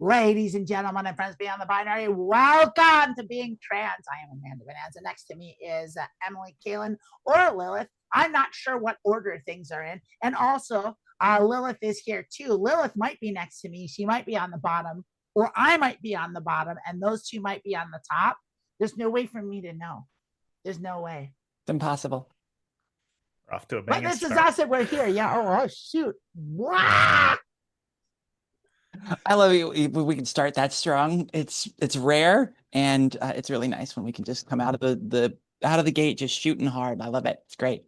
Ladies and gentlemen and friends beyond the binary, welcome to Being Trans. I am Amanda Bonanza. Next to me is Emily Kailyn or Lilith. I'm not sure what order things are in. And also, Lilith is here too. Lilith might be next to me. She might be on the bottom, or I might be on the bottom, and those two might be on the top. There's no way for me to know. There's no way. It's impossible. We're off to a But banging this is start. us and we're here. Yeah. Oh, shoot. Wow. I love it. We can start that strong. It's rare, and it's really nice when we can just come out of the gate just shooting hard. I love it. It's great.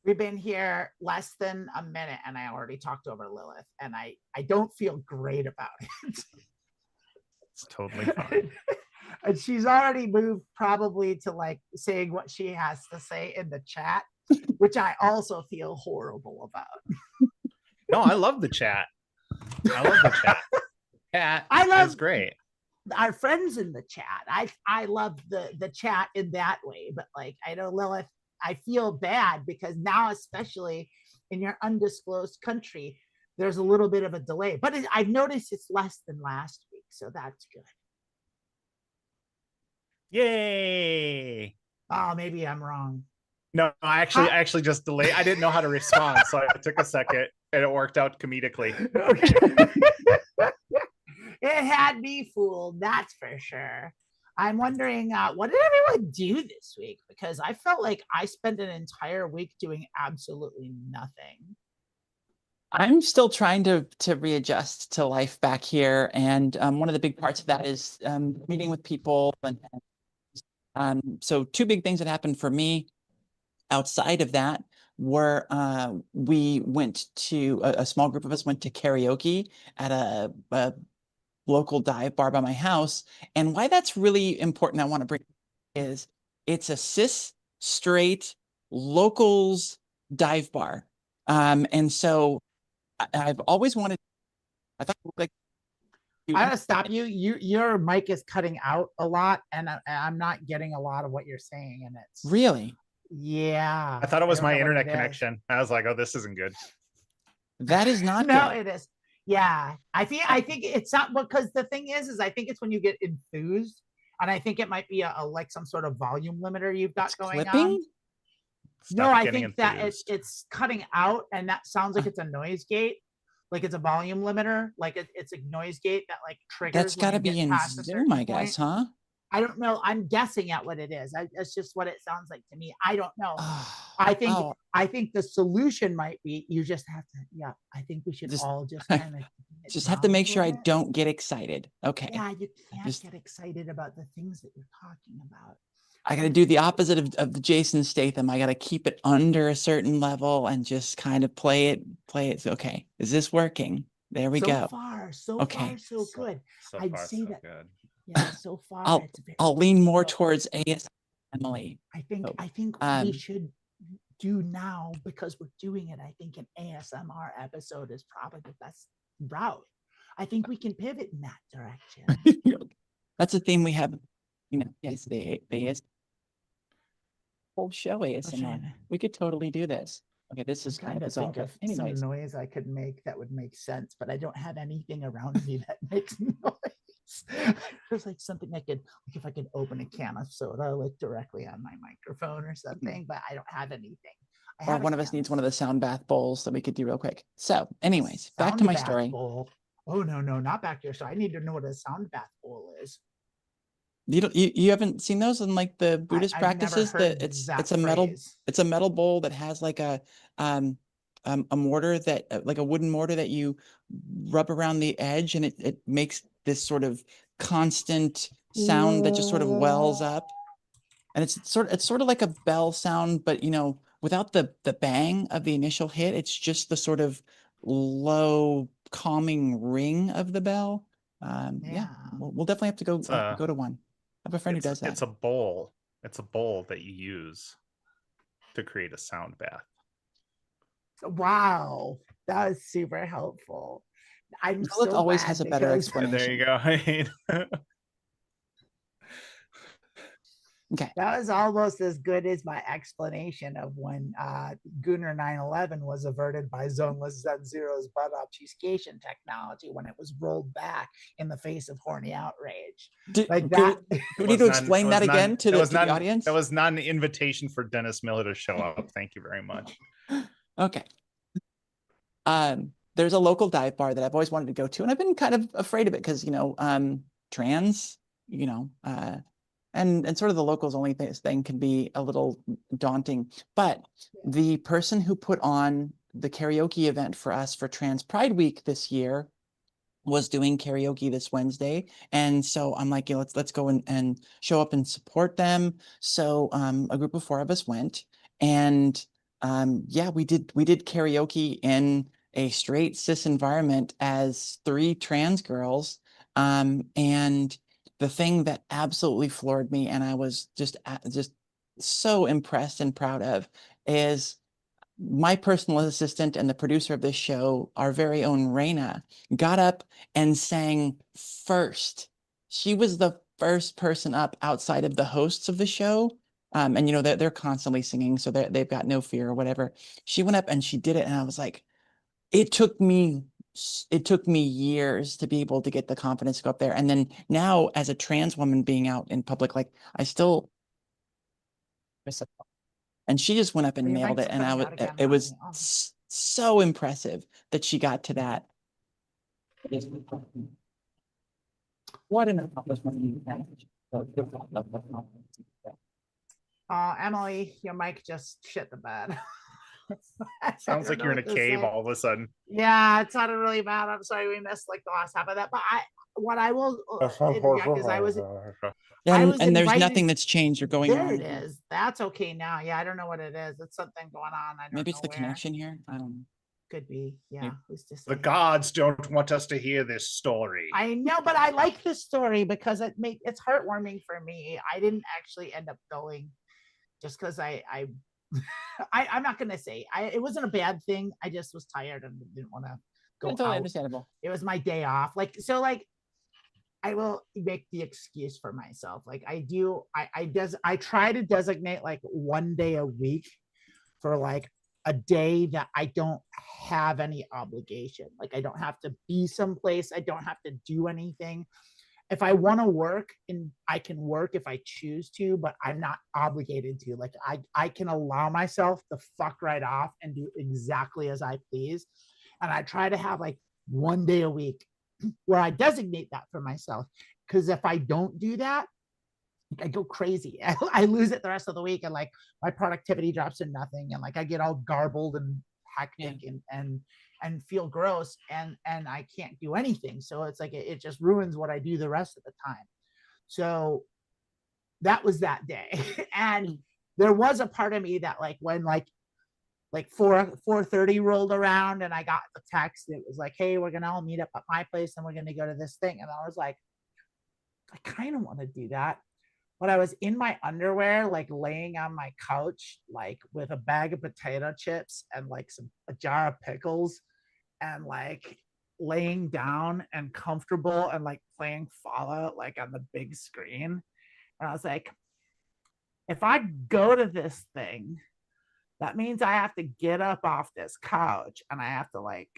We've been here less than a minute, and I already talked over Lilith, and I don't feel great about it. It's totally fine. And she's already moved probably to like saying what she has to say in the chat, which I also feel horrible about. No, I love the chat. I love the chat. Chat is great. Our friends in the chat. I love the chat in that way, but like I know Lilith, I feel bad because now, especially in your undisclosed country, there's a little bit of a delay. But I've noticed it's less than last week, so that's good. Yay! Oh, maybe I'm wrong. No, I actually just delayed. I didn't know how to respond, so I took a second, and it worked out comedically. Okay. It had me fooled, that's for sure. I'm wondering, what did everyone do this week? Because I felt like I spent an entire week doing absolutely nothing. I'm still trying to readjust to life back here, and one of the big parts of that is meeting with people. And so two big things that happened for me outside of that were we went to a small group of us went to karaoke at a local dive bar by my house. And why that's really important, I want to bring is it's a cis straight locals dive bar. And so I've always wanted, I thought it looked like I gotta stop you. Your mic is cutting out a lot, and I'm not getting a lot of what you're saying. And it's really, yeah. I thought it was my internet connection. I was like, "Oh, this isn't good." That is not no, good. it is. Yeah, I think it's not, because the thing is I think it's when you get enthused, and I think it might be a like some sort of volume limiter you've got going on. No, I think that it's cutting out, and that sounds like it's a noise gate. Like it's a volume limiter, like it's a noise gate that like triggers. That's got to be in Zoom, I guess, huh? I don't know. I'm guessing at what it is. It's just what it sounds like to me. I don't know. I think the solution might be you just have to. Yeah, I think we should all just kind of just have to make sure I don't get excited. Okay. Yeah, you can't get excited about the things that you're talking about. I got to do the opposite of the Jason Statham. I got to keep it under a certain level and just kind of play it. Okay. Is this working? There we go. So far, so good. I'd say that. Good. Yeah, so far. I'll lean more towards ASMR, Emily. I think we should do now, because we're doing it. I think an ASMR episode is probably the best route. I think we can pivot in that direction. That's a theme we have. Yes, the whole show ASMR. We could totally do this. Okay, this is kind of bizarre. Some noise I could make that would make sense, but I don't have anything around me that makes noise. There's like something I could, like if I could open a can of soda like directly on my microphone or something, but I don't have anything. Or one of us needs one of the sound bath bowls that we could do real quick. So anyways, back to my story. Bowl. Oh, no, not back to your story. I need to know what a sound bath bowl is. You haven't seen those in like the Buddhist practices? It's a metal bowl that has like a mortar that like a wooden mortar that you rub around the edge, and it makes this sort of constant sound that just sort of wells up. And it's sort of like a bell sound, but without the bang of the initial hit, it's just the sort of low calming ring of the bell. Yeah, we'll definitely have to go to one. I have a friend who does that. It's a bowl. It's a bowl that you use to create a sound bath. Wow, that was super helpful. Lilith always has a better explanation. There you go. Okay. That was almost as good as my explanation of when Gunnar 911 was averted by Zoneless Z0's butt obfuscation technology when it was rolled back in the face of horny outrage. Like that. Do we need to explain that again to the audience? That was not an invitation for Dennis Miller to show up. Thank you very much. Okay. There's a local dive bar that I've always wanted to go to, and I've been kind of afraid of it because, trans, and sort of the locals only thing can be a little daunting. But the person who put on the karaoke event for us for Trans Pride Week this year was doing karaoke this Wednesday. And so I'm like, let's go and show up and support them. So a group of 4 of us went, and we did karaoke in a straight cis environment as 3 trans girls. And the thing that absolutely floored me, and I was just so impressed and proud of, is my personal assistant and the producer of this show, our very own Raina, got up and sang first. She was the first person up outside of the hosts of the show. And they're constantly singing, so they've got no fear or whatever. She went up and she did it, and I was like, it took me years to be able to get the confidence to go up there. And then now, as a trans woman being out in public, like I still, and she just went up and nailed it. And it was so impressive that she got to that. What an accomplishment. Emily, your mic just shit the bed. Sounds like you're in a cave all of a sudden. Yeah, it sounded really bad. I'm sorry we missed like the last half of that. But I will because I was and there's nothing that's changed or going on. There it is. That's okay now. Yeah, I don't know what it is. It's something going on. Maybe it's the connection here. I don't know. Could be. Yeah. The gods don't want us to hear this story. I know, but I like this story because it's heartwarming for me. I didn't actually end up going just because I'm not gonna say it wasn't a bad thing. I just was tired and didn't want to go. Totally understandable. It was my day off. I will make the excuse for myself. I try to designate like one day a week for like a day that I don't have any obligation. Like I don't have to be someplace. I don't have to do anything. If I want to work, and I can work if I choose to, but I'm not obligated to. Like I can allow myself to fuck right off and do exactly as I please. And I try to have like one day a week where I designate that for myself. Because if I don't do that, I go crazy. I lose it the rest of the week, and like my productivity drops to nothing, and like I get all garbled and hectic and feel gross, and I can't do anything. So it's like it just ruins what I do the rest of the time. So that was that day. And there was a part of me that like when like 4:30 rolled around and I got the text, it was like, hey, we're gonna all meet up at my place and we're gonna go to this thing. And I was like, I kind of want to do that. But I was in my underwear, like laying on my couch, like with a bag of potato chips and like a jar of pickles, and like laying down and comfortable and like playing Fallout like on the big screen. And I was like, if I go to this thing, that means I have to get up off this couch and I have to like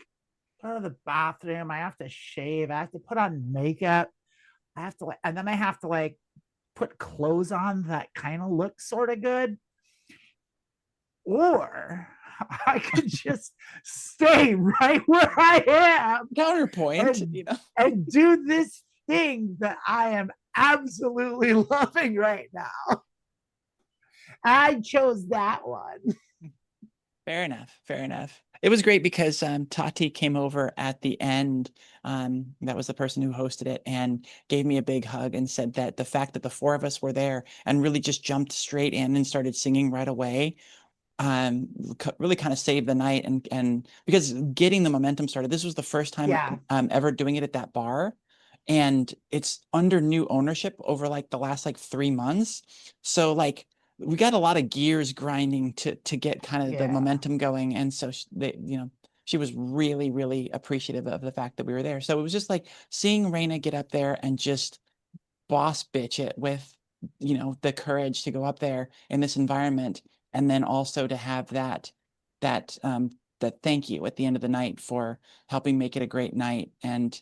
go to the bathroom. I have to shave. I have to put on makeup. I have to and then I have to like put clothes on that kind of look sort of good. Or I could just stay right where I am. Counterpoint, and do this thing that I am absolutely loving right now. I chose that one. Fair enough. It was great because Tati came over at the end. That was the person who hosted it, and gave me a big hug and said that the fact that the 4 of us were there and really just jumped straight in and started singing right away really kind of saved the night. And because getting the momentum started, this was the first time ever doing it at that bar. And it's under new ownership over like the last like 3 months. So like we got a lot of gears grinding to get kind of the momentum going. And so she was really, really appreciative of the fact that we were there. So it was just like seeing Raina get up there and just boss bitch it with you know, the courage to go up there in this environment, and then also to have that thank you at the end of the night for helping make it a great night, and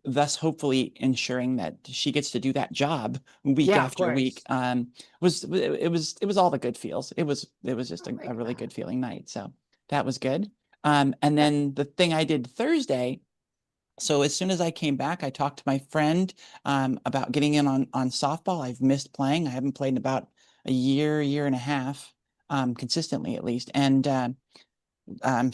thus hopefully ensuring that she gets to do that job week Yeah, of after week. course. It was all the good feels. It was just I like a really that. good feeling night. So that was good. And Yeah. then the thing I did Thursday, so as soon as I came back, I talked to my friend about getting in on softball. I've missed playing. I haven't played in about a year and a half, consistently at least. And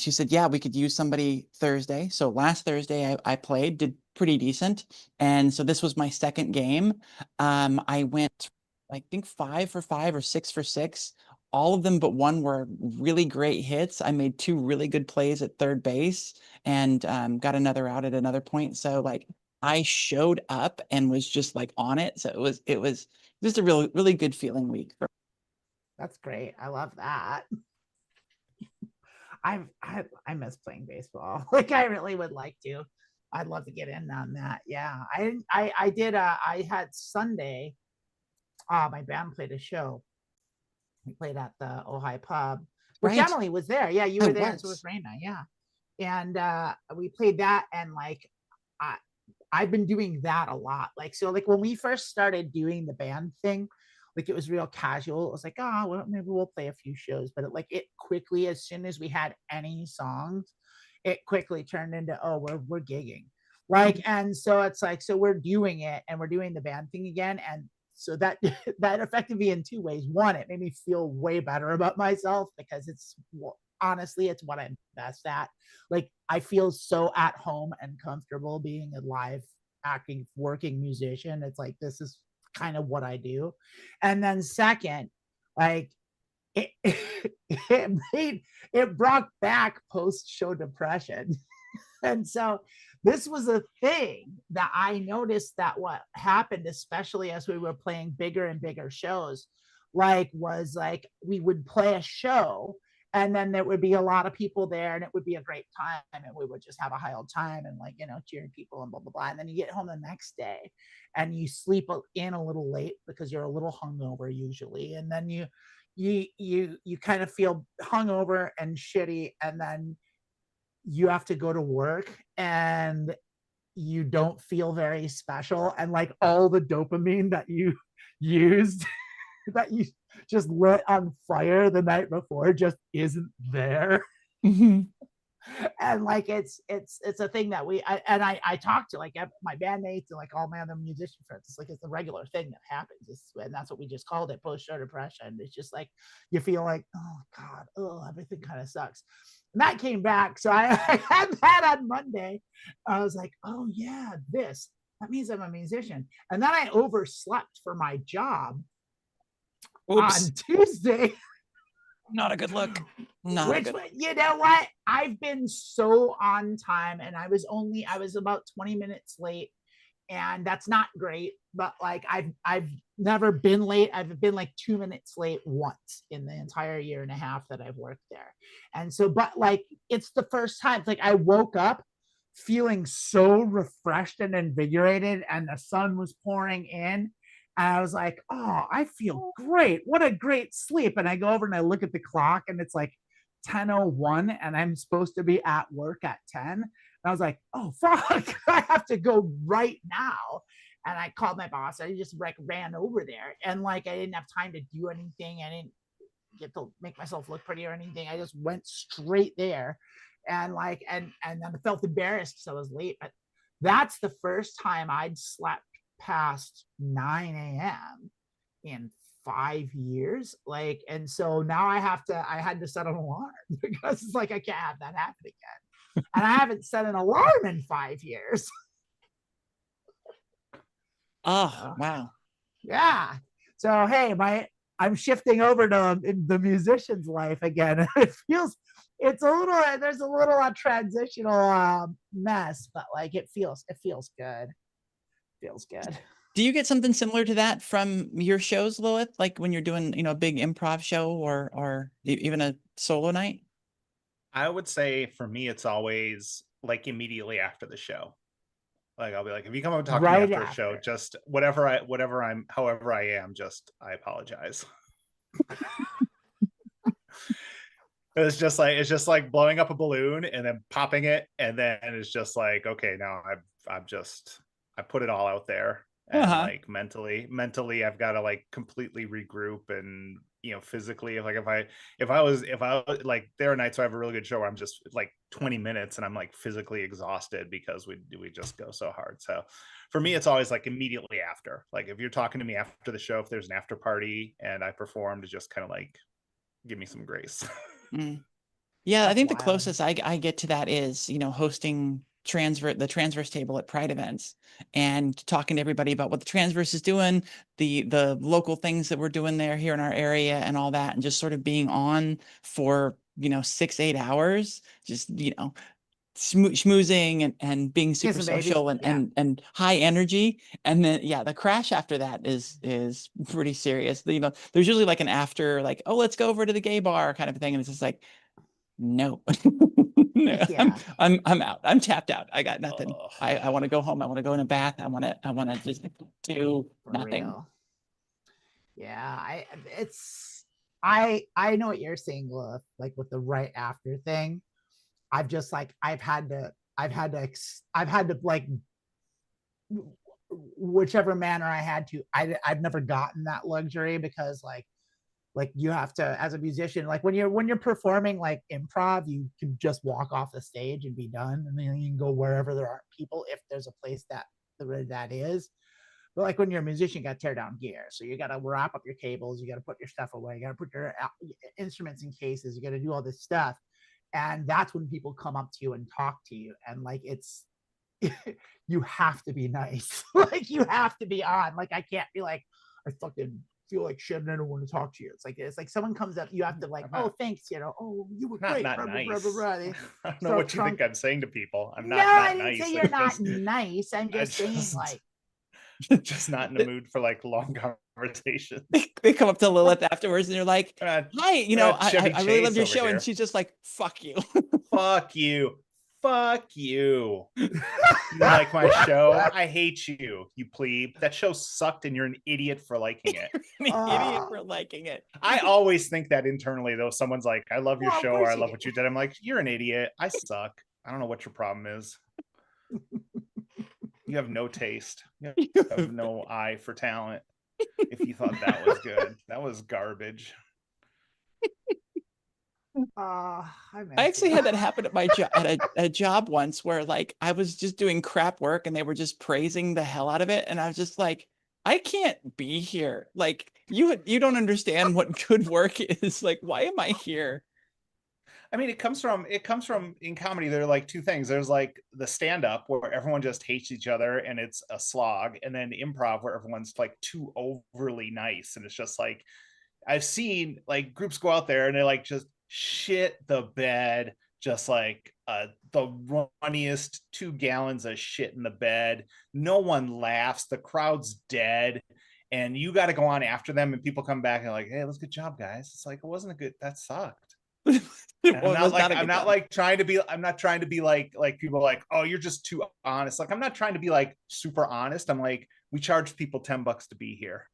she said, yeah, we could use somebody Thursday. So last Thursday I played, did pretty decent. And so this was my second game. I went, I think 5 for 5 or 6 for 6. All of them but one were really great hits. I made 2 really good plays at third base and got another out at another point. So like I showed up and was just like on it. So it was just a really good feeling week. That's great. I love that. I miss playing baseball. Like I really would like to. I'd love to get in on that. Yeah. I did I had Sunday, my band played a show. We played at the Ojai pub, which Right. Emily was there. Yeah, you I were there, and so was. was Raina. Yeah. And we played that, and like I I've been doing that a lot. Like, so like when we first started doing the band thing, like it was real casual. It was like, oh, well, maybe we'll play a few shows. But it quickly, as soon as we had any songs, it quickly turned into, oh, we're gigging. Like, and so it's like, so we're doing it and we're doing the band thing again. And so that that affected me in 2 ways. One, it made me feel way better about myself because it's honestly, it's what I'm best at. Like I feel so at home and comfortable being a live acting working musician. It's like this is kind of what I do. And then second, like it it brought back post show depression. And so this was a thing that I noticed that what happened, especially as we were playing bigger and bigger shows, like was like we would play a show and then there would be a lot of people there and it would be a great time and we would just have a high old time and like, you know, cheering people and blah, blah, blah. And then you get home the next day and you sleep in a little late because you're a little hungover usually. And then you kind of feel hungover and shitty. And then you have to go to work and you don't feel very special and like all the dopamine that you used that you just lit on fire the night before just isn't there. And like it's a thing that I talk to like my bandmates and like all my other musician friends. It's like it's a regular thing that happens. And that's what we just called it, post-show depression. It's just like you feel like, oh God, oh, everything kind of sucks. And that came back. So I had that on Monday. I was like, oh yeah, that means I'm a musician. And then I overslept for my job. Oops. On Tuesday. Not a good look. You know what? I've been so on time and I was about 20 minutes late and that's not great, but like I've never been late. I've been like 2 minutes late once in the entire year and a half that I've worked there. And so, but like it's the first time, like I woke up feeling so refreshed and invigorated and the sun was pouring in. And I was like, oh, I feel great. What a great sleep. And I go over and I look at the clock and it's like 10:01 and I'm supposed to be at work at 10. And I was like, oh, fuck, I have to go right now. And I called my boss. I just like ran over there and like I didn't have time to do anything. I didn't get to make myself look pretty or anything. I just went straight there and like, and then I felt embarrassed because I was late. But that's the first time I'd slept past 9 a.m. in 5 years. Like, and so now I had to set an alarm because it's like I can't have that happen again. And I haven't set an alarm in 5 years. Oh, wow. Yeah. So hey, I'm shifting over to the musician's life again. There's a little transitional mess, but like it feels good. Feels good. Do you get something similar to that from your shows, Lilith? Like when you're doing, you know, a big improv show or even a solo night? I would say for me, it's always like immediately after the show. Like I'll be like, if you come up and talk to me Right after a show, after. just however I am, just I apologize. It's just like blowing up a balloon and then popping it, and then it's just like, okay, now I put it all out there, and like mentally I've got to like completely regroup, and physically, if I was like, there are nights where I have a really good show where I'm just like 20 minutes and I'm like physically exhausted because we just go so hard. So for me, it's always like immediately after. Like if you're talking to me after the show, if there's an after party and I performed, to just kind of like give me some grace. Yeah, That's I think wild. the closest I get to that is, hosting the transverse table at Pride events and talking to everybody about what the transverse is doing, the local things that we're doing here in our area and all that, and just sort of being on for 6-8 hours, just schmoozing and being super social and high energy. And then the crash after that is pretty serious. There's usually like an after, like, oh, let's go over to the gay bar kind of thing, and it's just like, no. I'm out. I'm tapped out. I got nothing. I want to go home. I want to go in a bath. I want to just do nothing. Real. Yeah, I know what you're saying, Lilith, like with the right after thing. I've had to like, whichever manner I had to, I've never gotten that luxury, because like you have to, as a musician, like when you're performing like improv, you can just walk off the stage and be done, and then you can go wherever there aren't people, if there's a place that is. But like when you're a musician, you got to tear down gear, so you got to wrap up your cables, you got to put your stuff away, you got to put your instruments in cases, you got to do all this stuff. And that's when people come up to you and talk to you, and like it's you have to be nice. Like you have to be on. Like I can't be like, I fucking feel like shit and I don't want to talk to you. It's like someone comes up, you have to like, oh, thanks, oh, you were great. Not Blah, nice. blah, blah, blah, blah. I don't know what you think I'm saying to people. I'm not. No, not I didn't nice. say you're not nice. I'm just saying, like, just not in the mood for like long conversations. They come up to Lilith afterwards and they're like, hi, I really loved your show. Here. And she's just like, fuck you. Fuck you. Fuck you. You like my show? I hate you, you plebe. That show sucked and you're an idiot for liking it. Idiot for liking it. I always think that internally, though. Someone's like, I love your show, or I love what you did. I'm like, you're an idiot. I suck. I don't know what your problem is. You have no taste. You have no eye for talent. If you thought that was good, that was garbage. I actually had that happen at my job, at a job once, where like I was just doing crap work and they were just praising the hell out of it, and I was just like, I can't be here. Like you don't understand what good work is. Like, why am I here? I mean, it comes from in comedy, there are like two things. There's like the stand-up where everyone just hates each other and it's a slog, and then improv where everyone's like too overly nice, and it's just like, I've seen like groups go out there and they like just shit the bed, just like the runniest 2 gallons of shit in the bed. No one laughs. The crowd's dead. And you got to go on after them, and people come back and like, hey, that's a good job, guys. It's like, it wasn't a good, that sucked. I'm not trying to be like people like, oh, you're just too honest. Like, I'm not trying to be like super honest. I'm like, we charge people $10 to be here.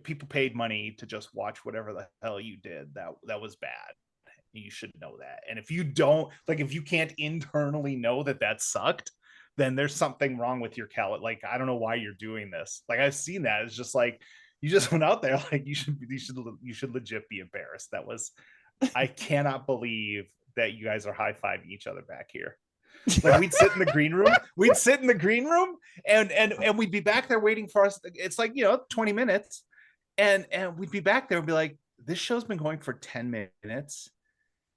People paid money to just watch whatever the hell you did. That was bad. You should know that. And if you don't, like, if you can't internally know that sucked, then there's something wrong with your calendar. Like, I don't know why you're doing this. Like, I've seen that. It's just like, you just went out there. Like, you should legit be embarrassed. That was, I cannot believe that you guys are high-fiving each other back here. Like, we'd sit in the green room and we'd be back there waiting for us. It's like, 20 minutes. And we'd be back there and be like, this show's been going for 10 minutes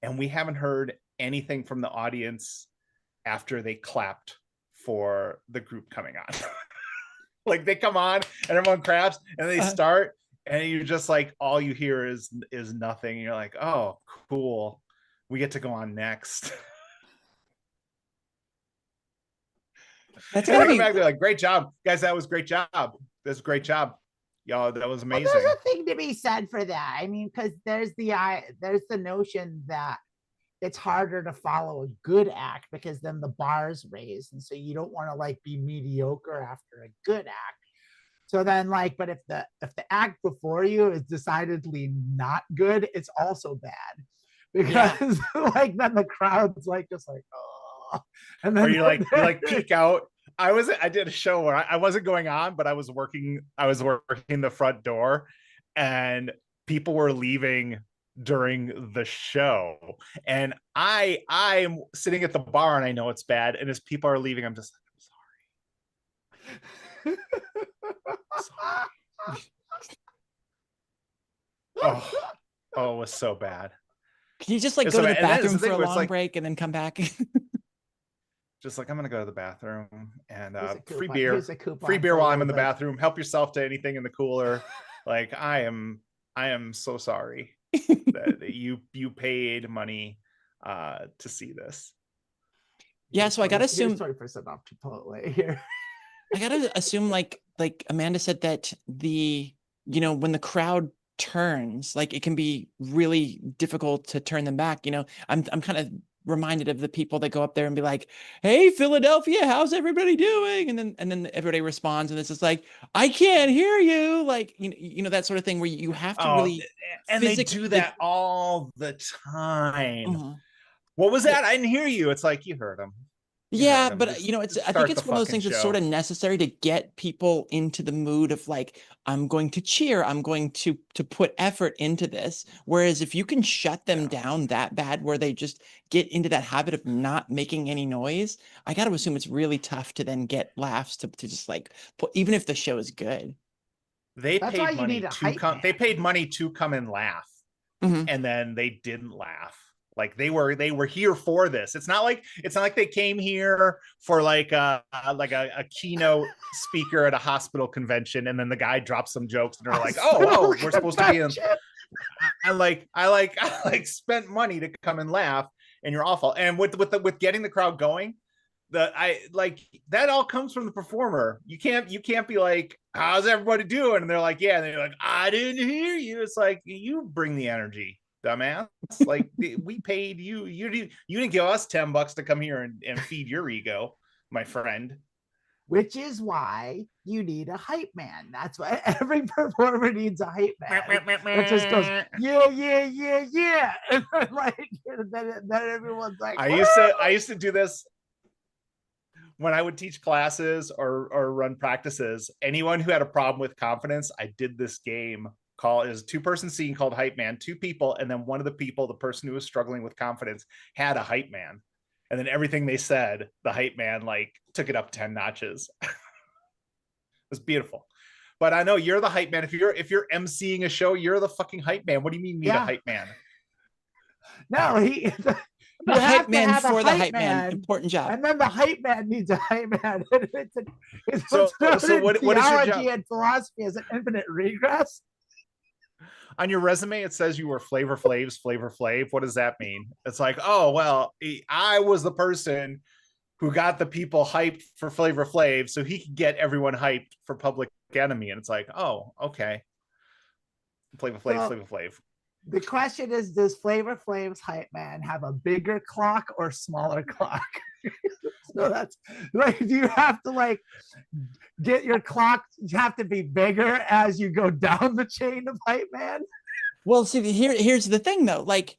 and we haven't heard anything from the audience after they clapped for the group coming on. Like, they come on and everyone claps and they start, and you're just like, all you hear is nothing. And you're like, oh, cool. We get to go on next. That's and they come back, they're like, great job, guys. That was great job. That's a great job. Y'all, that was amazing. Well, there's a thing to be said for that. I mean, because there's the notion that it's harder to follow a good act because then the bar's raised, and so you don't want to like be mediocre after a good act. So then, like, but if the act before you is decidedly not good, it's also bad because like then the crowd's like just like, oh, and then or you like peek out. I did a show where I wasn't going on, but I was working the front door, and people were leaving during the show, and I'm sitting at the bar and I know it's bad, and as people are leaving, I'm just like, I'm sorry. Oh, it was so bad. Can you just like It's go so to the bad. And then bathroom it's the for a thing where it's long like- break and then come back? Just like, I'm gonna go to the bathroom, and Here's a free coupon- beer here's a coupon free beer for a while I'm little in the bit. bathroom. Help yourself to anything in the cooler. Like, I am so sorry that you paid money to see this. Yeah, so I gotta Here's assume 20% off Chipotle here. I gotta assume like Amanda said that when the crowd turns, like it can be really difficult to turn them back. I'm kind of reminded of the people that go up there and be like, "Hey, Philadelphia, how's everybody doing?" And then everybody responds, and it's just like, "I can't hear you," like that sort of thing where you have to really. And they do that all the time. Uh-huh. What was that? I didn't hear you. It's like, you heard them. Yeah, but I think it's one of those things that's sort of of necessary to get people into the mood of like, I'm going to cheer, I'm going to put effort into this. Whereas if you can shut them down that bad where they just get into that habit of not making any noise, I got to assume it's really tough to then get laughs to just like even if the show is good. They That's why paid you money need a to hype come. man. They paid money to come and laugh, Mhm. and then they didn't laugh. Like they were here for this. It's not like they came here for like a keynote speaker at a hospital convention, and then the guy drops some jokes, and they're like, "Oh, we're supposed to be in." I spent money to come and laugh, and you're awful. And with getting the crowd going, that all comes from the performer. You can't be like, "How's everybody doing?" And they're like, "Yeah," and they're like, "I didn't hear you." It's like, you bring the energy, dumbass. Like, we paid you. You didn't give us $10 to come here and feed your ego, my friend. Which is why you need a hype man. That's why every performer needs a hype man. It just goes, yeah. And then everyone's like, I used to do this when I would teach classes or run practices. Anyone who had a problem with confidence, I did this game called, is a 2-person scene called Hype Man. 2 people, and then one of the people, the person who was struggling with confidence, had a hype man, and then everything they said, the hype man like took it up 10 notches. It was beautiful. But I know you're the hype man. If you're emceeing a show, you're the fucking hype man. What do you mean, need a hype man? No, The hype man for the hype man. Important job. And then the hype man needs a hype man. So what is your theology job? and philosophy is an infinite regress. On your resume, it says you were Flavor Flav's Flavor Flav. What does that mean? It's like, oh, well, I was the person who got the people hyped for Flavor Flav, so he could get everyone hyped for Public Enemy. And it's like, oh, okay. Flavor Flav, Flavor Flav. The question is, does Flavor Flav's hype man have a bigger clock or smaller clock? So that's like, do you have to like get your clock, you have to be bigger as you go down the chain of hype man? Well, see, here's the thing though, like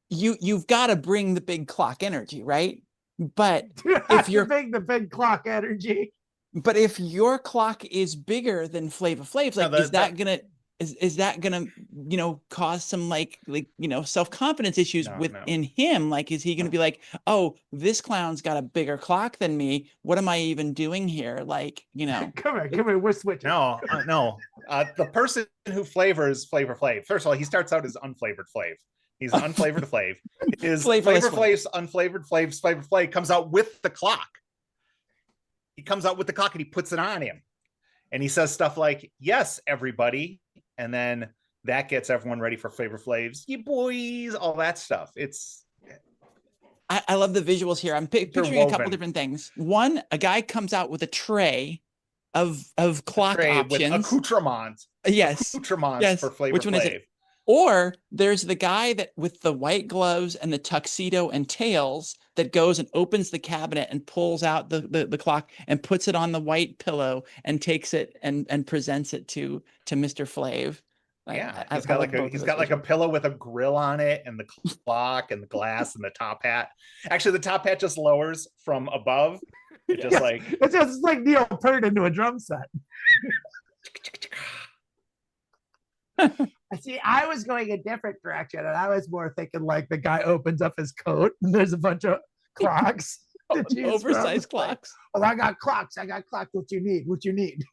you've got to bring the big clock energy, right? But if you're the big clock energy, but if your clock is bigger than Flavor Flav's, like, is that gonna cause some like self-confidence issues within him? Like, is he gonna be like, oh, this clown's got a bigger clock than me, what am I even doing here? Like, come here, we're switching. No. The person who flavors Flavor Flav, first of all, he starts out as unflavored Flav. He's unflavored Flav. His Flavor Flav's unflavored Flav's Flavor Flav comes out with the clock. He comes out with the clock and he puts it on him. And he says stuff like, "Yes, everybody." And then that gets everyone ready for Flavor Flav's, "You boys," all that stuff. I love the visuals here. I'm picturing a couple different things. One, a guy comes out with a tray of clock options. With accoutrements. Yes. Accoutrements for Flavor Flav. Which one is it? Or there's the guy that with the white gloves and the tuxedo and tails that goes and opens the cabinet and pulls out the clock and puts it on the white pillow and takes it and presents it to Mr. Flav. Yeah, he's got like a pillow with a grill on it, and the clock and the glass and the top hat. Actually, the top hat just lowers from above. It's just like Neil Peart into a drum set. I see. I was going a different direction, and I was more thinking like the guy opens up his coat and there's a bunch of clocks, oversized clocks. Oh, I got clocks. What you need? What you need?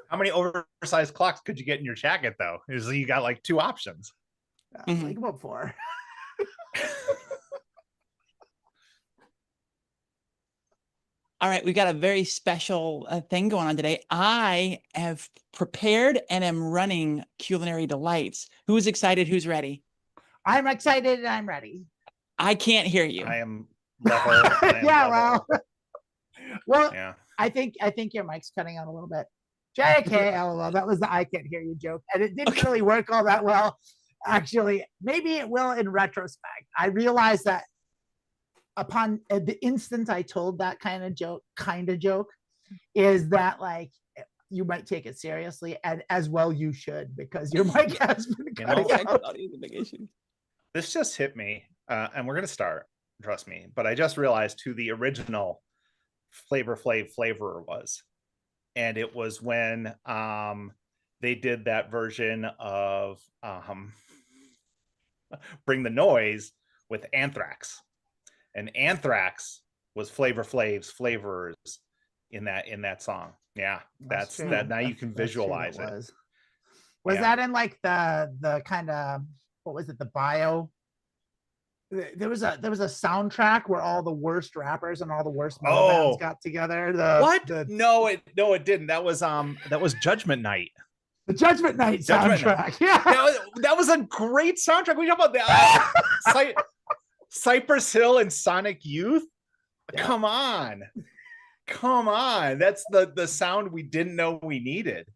How many oversized clocks could you get in your jacket, though? You got like 2 options. Like about 4. All right, we got a very special thing going on today. I have prepared and am running Culinary Delights. Who's excited? Who's ready? I'm excited and I'm ready. I can't hear you. I am level. Well, yeah. I think your mic's cutting out a little bit. JK, LOL. That was the I can't hear you joke. And it didn't really work all that well. Actually, maybe it will in retrospect. I realized that upon the instant I told that kind of joke is that like you might take it seriously, and as well you should, because your mic has been cutting out. This just hit me, and we're gonna start, trust me, but I just realized who the original Flavor Flav flavorer was. And it was when they did that version of Bring the Noise with Anthrax. And Anthrax was Flavor Flav's flavorers in that song. Yeah, that's that. Now you can visualize it. Was that in like the kind of, what was it, the bio? There was a soundtrack where all the worst rappers and all the worst metal bands got together. No, it didn't. That was Judgment Night. The Judgment Night soundtrack. Yeah, that was a great soundtrack. We talk about that. Cypress Hill and Sonic Youth. Yeah. Come on. That's the sound we didn't know we needed.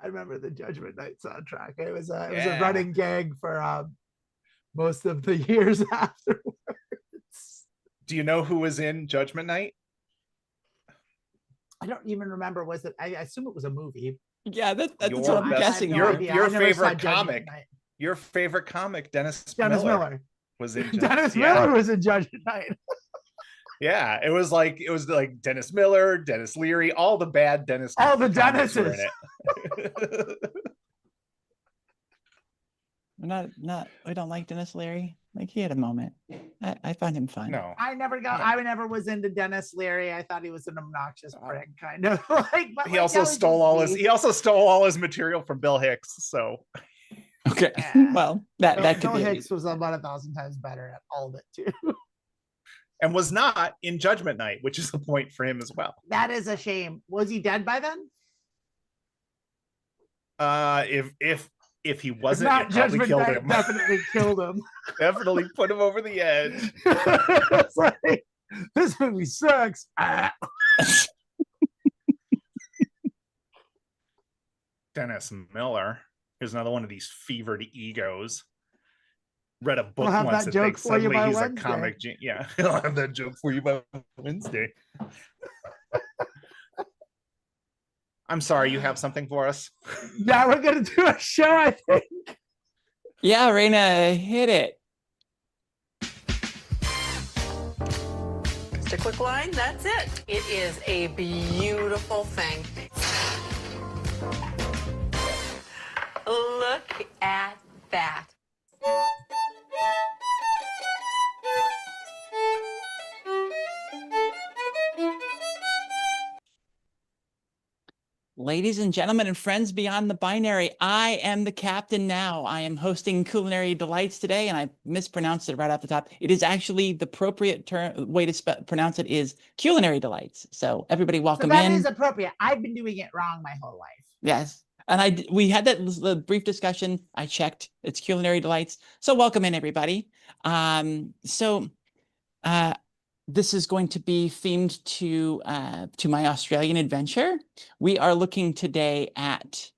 I remember the Judgment Night soundtrack. It was a running gag for most of the years afterwards. Do you know who was in Judgment Night? I don't even remember. Was it? I assume it was a movie. Yeah, that's what I'm guessing. Your favorite comic. Your favorite comic, Dennis Miller, was in. Dennis Miller was in Judgment Night. Yeah, it was like Dennis Miller, Dennis Leary, all the bad Dennis. All the Dennises were in it. We don't like Dennis Leary. Like, he had a moment. I find him fun. No, I never was into Dennis Leary. I thought he was an obnoxious prick, kind of. He also stole all his material from Bill Hicks. So. Okay. Yeah. Well, that could Bill be. Hicks was about 1,000 times better at all of it too. And was not in Judgment Night, which is a point for him as well. That is a shame. Was he dead by then? If he wasn't, not, it probably killed him. Definitely killed him. Definitely put him over the edge. It's like, this movie sucks. Dennis Miller. Here's another one of these fevered egos. Read a book once that thinks suddenly he's a comic genius. Yeah, I'll have that joke for you by Wednesday. I'm sorry, you have something for us? Yeah, we're going to do a show, I think. Yeah, Raina, hit it. Just a quick line, that's it. It is a beautiful thing. Look at that. Ladies and gentlemen and friends beyond the binary, I am the captain now. I am hosting Culinary Delights today, and I mispronounced it right off the top. It is actually the appropriate way to pronounce it is Culinary Delights. So everybody welcome in. That is appropriate. I've been doing it wrong my whole life. Yes. And we had that brief discussion. I checked. It's Culinary Delights. So welcome in, everybody. This is going to be themed to my Australian adventure. We are looking today at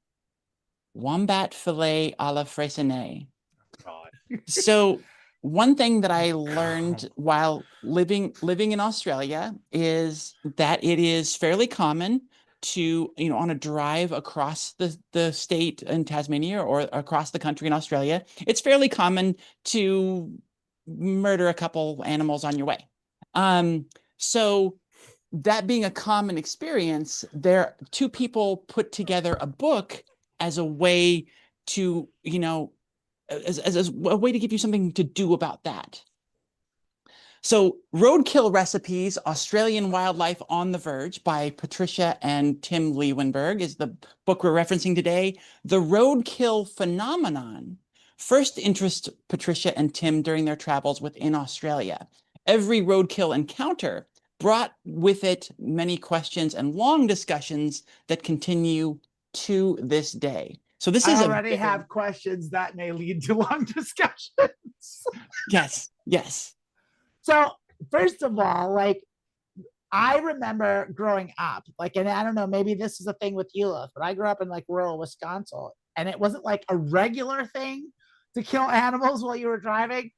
wombat fillet a la fraisenet. God. So one thing that I learned while living in Australia is that it is fairly common to, on a drive across the state in Tasmania or across the country in Australia, it's fairly common to murder a couple animals on your way. So that being a common experience, two people put together a book as a way to, as a way to give you something to do about that. So Roadkill Recipes, Australian Wildlife on the Verge by Patricia and Tim Leeuwenberg is the book we're referencing today. The roadkill phenomenon first interests Patricia and Tim during their travels within Australia. Every roadkill encounter brought with it many questions and long discussions that continue to this day. So this is I already have questions that may lead to long discussions. Yes. So first of all, like, I remember growing up, like, and I don't know, maybe this is a thing with you, but I grew up in like rural Wisconsin, and it wasn't like a regular thing to kill animals while you were driving,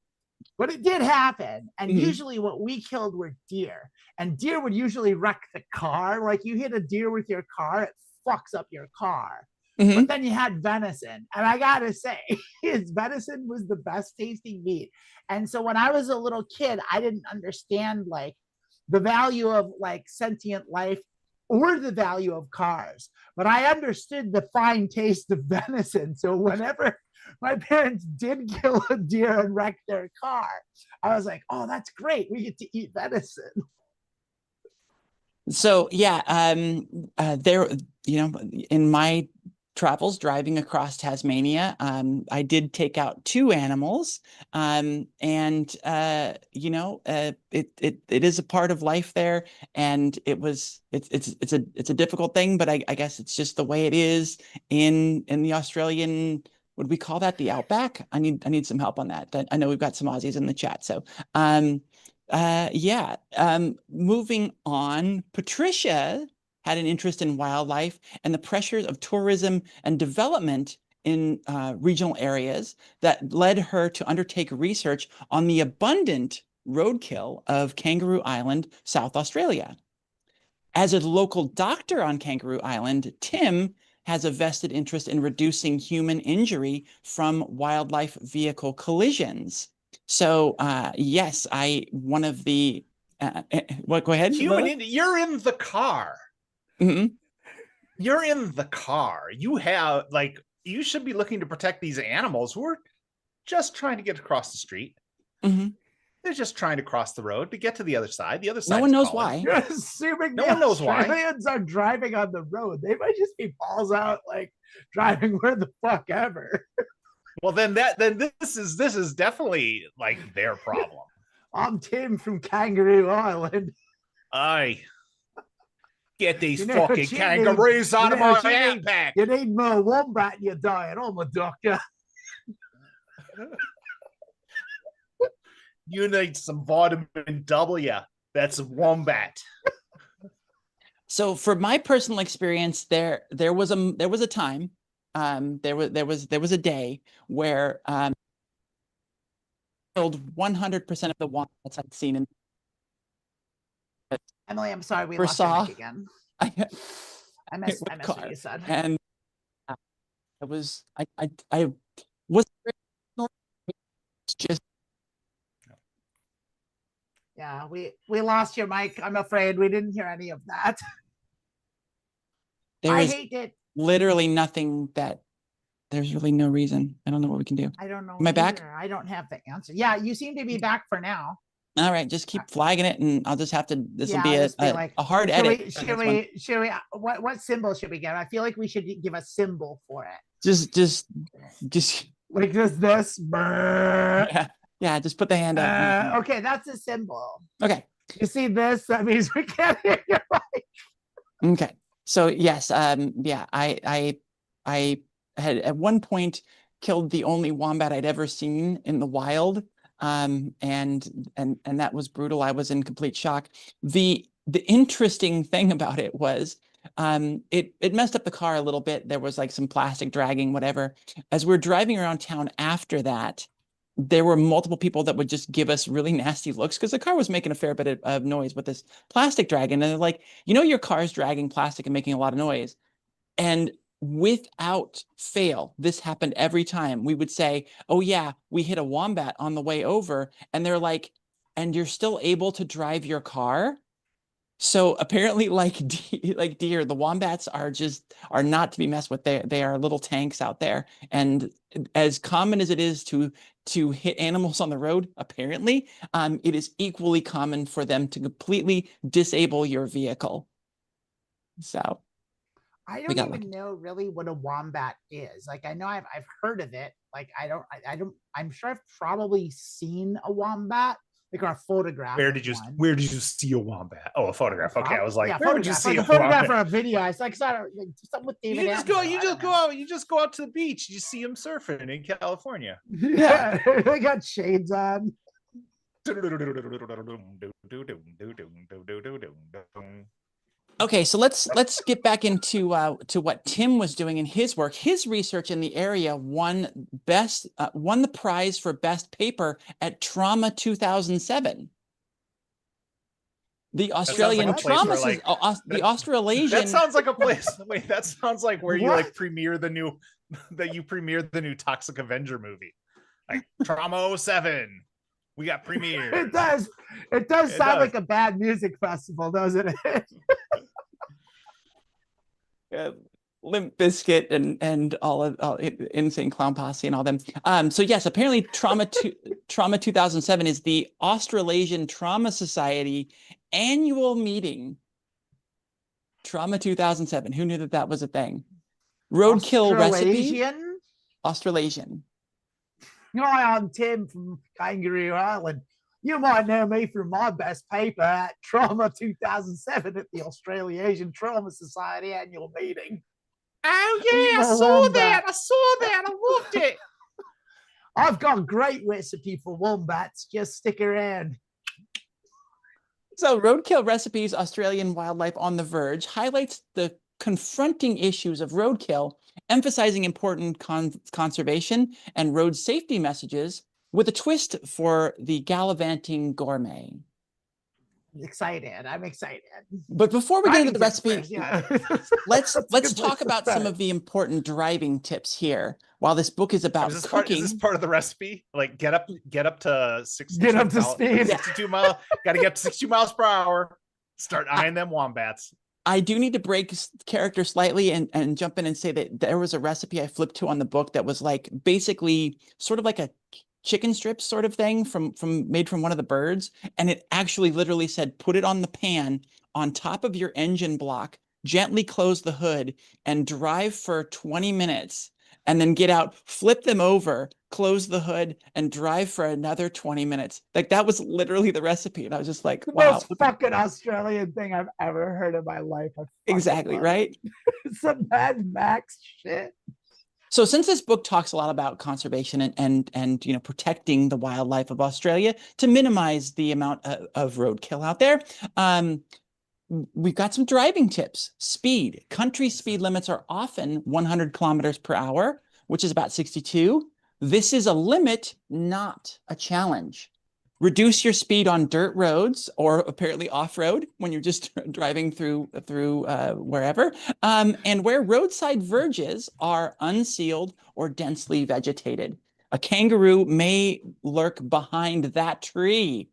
but it did happen. And usually what we killed were deer, and deer would usually wreck the car. Like, you hit a deer with your car, it fucks up your car. But then you had venison, and I gotta say, his venison was the best tasting meat. And so when I was a little kid, I didn't understand like the value of like sentient life or the value of cars, but I understood the fine taste of venison. So whenever my parents did kill a deer and wreck their car, I was like, oh, that's great, we get to eat venison. So yeah, there, in my travels driving across Tasmania, I did take out 2 animals, and it is a part of life there, and it's a difficult thing, but I guess it's just the way it is in the Australian. Would we call that the outback? I need some help on that. I know we've got some Aussies in the chat, so moving on, Patricia had an interest in wildlife and the pressures of tourism and development in regional areas that led her to undertake research on the abundant roadkill of Kangaroo Island, South Australia. As a local doctor on Kangaroo Island, Tim has a vested interest in reducing human injury from wildlife vehicle collisions. So yes, one of the, go ahead. You're in the car. You're in the car. You should be looking to protect these animals who are just trying to get across the street. They're just trying to cross the road to get to the other side. The other side. No one knows why. You're assuming no one knows why. Australians are driving on the road. They might just be balls out, like driving where the fuck ever. Well, then this is definitely like their problem. I'm Tim from Kangaroo Island. Aye. Get these fucking kangaroos out of my outback. You need more wombat in your diet. I'm a doctor. You need some vitamin W. That's wombat. So for my personal experience, there was a time, there was a day where killed 100% of the wombats I'd seen in. Emily, I'm sorry, we lost your mic again. I missed what you said. And I was just. Yeah, we lost your mic. I'm afraid we didn't hear any of that. I hate it. Literally nothing that. There's really no reason. I don't know what we can do. I don't know. Am I back? I don't have the answer. Yeah, you seem to be back for now. All right, just keep flagging it, and I'll just have to. This will be a hard edit. Should we? What symbol should we give? I feel like we should give a symbol for it. Just like this. Yeah, just put the hand up. Okay, that's a symbol. Okay. You see this? That means we can't hear your mic. Okay. So yes, yeah, I had at one point killed the only wombat I'd ever seen in the wild. And that was brutal. I was in complete shock. The interesting thing about it was It messed up the car a little bit. There was like some plastic dragging, whatever. As we're driving around town after that, there were multiple people that would just give us really nasty looks because the car was making a fair bit of noise with this plastic dragging. And they're like, your car's dragging plastic and making a lot of noise. And without fail, this happened every time. We would say, oh yeah, we hit a wombat on the way over. And they're like, and you're still able to drive your car? So apparently, like deer, the wombats are not to be messed with. They are little tanks out there, and as common as it is to hit animals on the road, apparently, it is equally common for them to completely disable your vehicle. So I don't even know really what a wombat is. Like, I know I've heard of it. Like, I'm sure I've probably seen a wombat. Like, or a photograph. Where did you see a wombat? Oh, a photograph. Okay, I was like, yeah, where would you see like a photograph wombat? or a video? It's like something with David. You just go out to the beach. You see him surfing in California. Yeah, they got shades on. Okay, so let's get back into to what Tim was doing in his work. His research in the area won the prize for best paper at Trauma 2007. The Australian Trauma, the Australasian. That sounds like a place. Wait, that sounds like where you like premiere the new Toxic Avenger movie, like Trauma 07. We got premiere. It does sound like a bad music festival, doesn't it? Limp Bizkit and all Insane Clown Posse and all them. So yes, apparently Trauma 2007 is the Australasian Trauma Society annual meeting. Trauma 2007. Who knew that was a thing? Roadkill recipe. Australasian. Hi, I'm Tim from Kangaroo Island. You might know me from my best paper at Trauma 2007 at the Australasian Trauma Society annual meeting. Oh yeah, I saw that. I loved it. I've got a great recipe for wombats. Just stick around. So Roadkill Recipes, Australian Wildlife on the Verge highlights the confronting issues of roadkill, emphasizing important conservation and road safety messages with a twist for the gallivanting gourmet. I'm excited. But before we get into the recipe, let's good talk about some of the important driving tips here. While this book is about cooking, is this part of the recipe? Like get up to 60. Get up to speed. 62 miles. Got to get to 62 miles per hour. Start eyeing them wombats. I do need to break character slightly and jump in and say that there was a recipe I flipped to on the book that was like basically sort of like a chicken strips sort of thing made from one of the birds. And it actually literally said, put it on the pan on top of your engine block, gently close the hood and drive for 20 minutes and then get out, flip them over, close the hood and drive for another 20 minutes. Like that was literally the recipe. And I was just like, wow. Most fucking Australian thing I've ever heard in my life. Exactly, right? Some Mad Max shit. So since this book talks a lot about conservation and protecting the wildlife of Australia to minimize the amount of roadkill out there, we've got some driving tips. Speed. Country speed limits are often 100 kilometers per hour, which is about 62. This is a limit, not a challenge. Reduce your speed on dirt roads or apparently off-road when you're just driving through wherever. And where roadside verges are unsealed or densely vegetated. A kangaroo may lurk behind that tree.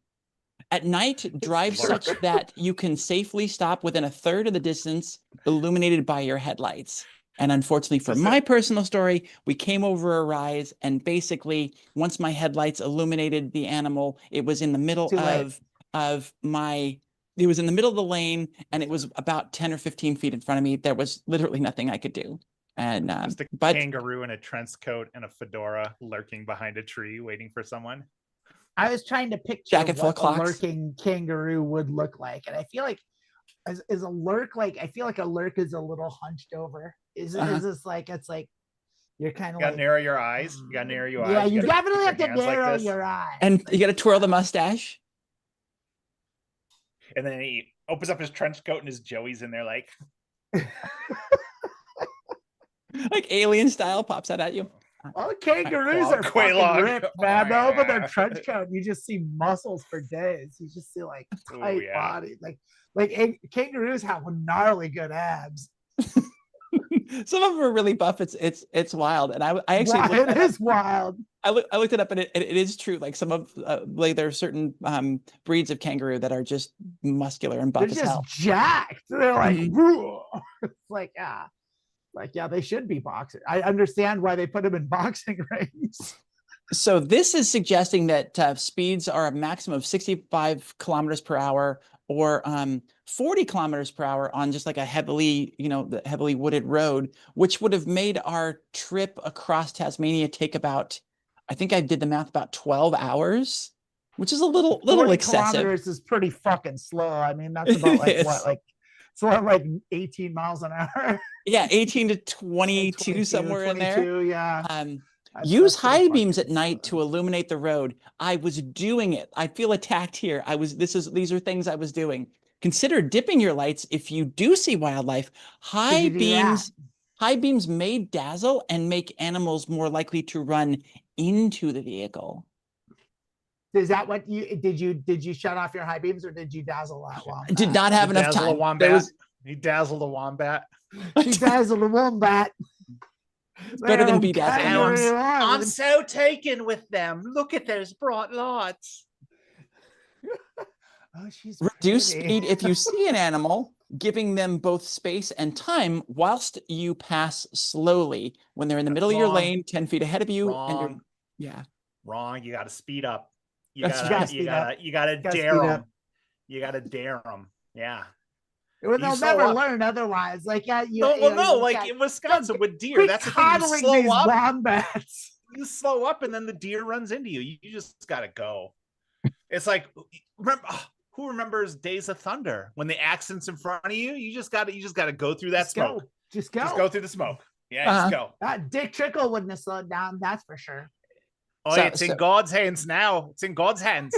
At night, drive such that you can safely stop within a third of the distance illuminated by your headlights. And unfortunately for my personal story, we came over a rise and basically once my headlights illuminated the animal, it was in the middle of the lane and it was about 10 or 15 feet in front of me. There was literally nothing I could do. And just a kangaroo in a trench coat and a fedora lurking behind a tree waiting for someone. I was trying to picture what a lurking kangaroo would look like. And I feel like is a lurk like I feel like a lurk is a little hunched over. Is this like it's like you're kind of like narrow your eyes. You gotta narrow your eyes. Yeah, you definitely have to narrow your eyes. And you gotta twirl the mustache. And then he opens up his trench coat and his Joey's in there like Like alien style pops out at you. Well, kangaroos are fucking Quaylog. ripped, man. Over their trench coat, you just see muscles for days. You just see like tight body. Like kangaroos have gnarly good abs. Some of them are really buff. It's wild, and I actually it is wild. I looked it up, and it is true. Like some of like there are certain breeds of kangaroo that are just muscular and buff They're as just hell. jacked. They're like, it's like yeah, they should be boxers. I understand why they put them in boxing rings. So this is suggesting that speeds are a maximum of 65 kilometers per hour or 40 kilometers per hour on just like a heavily wooded road, which would have made our trip across Tasmania take about, I think I did the math, about 12 hours, which is a little excessive. Kilometers is pretty fucking slow. I mean, that's about like what, like it's like 18 miles an hour. Yeah, 18 to 22 somewhere 22, in there. Yeah. Use high beams at night to illuminate the road. I was doing it. I feel attacked here. These are things I was doing. Consider dipping your lights if you do see wildlife. High beams may dazzle and make animals more likely to run into the vehicle. Is that what did you shut off your high beams, or did you dazzle that wombat? Did not have enough time. He dazzled a wombat. She dazzled a wombat. Better than be dazzled. I'm so taken with them. Look at those bright lights. Oh, she's reduce pretty. speed if you see an animal, giving them both space and time whilst you pass slowly when they're in the middle of your lane, 10 feet ahead of you. Wrong. Wrong. You got to speed up. You gotta dare them. You gotta dare them. Yeah. Well, they'll never learn otherwise. Like, like in Wisconsin with deer, that's the thing. You slow up. Wombats. You slow up, and then the deer runs into you. You just gotta go. It's like, who remembers Days of Thunder when the accent's in front of you? You just gotta go through that smoke. Just go. Just go through the smoke. Yeah, just go. Dick Trickle wouldn't have slowed down. That's for sure. Oh, it's in God's hands now. It's in God's hands.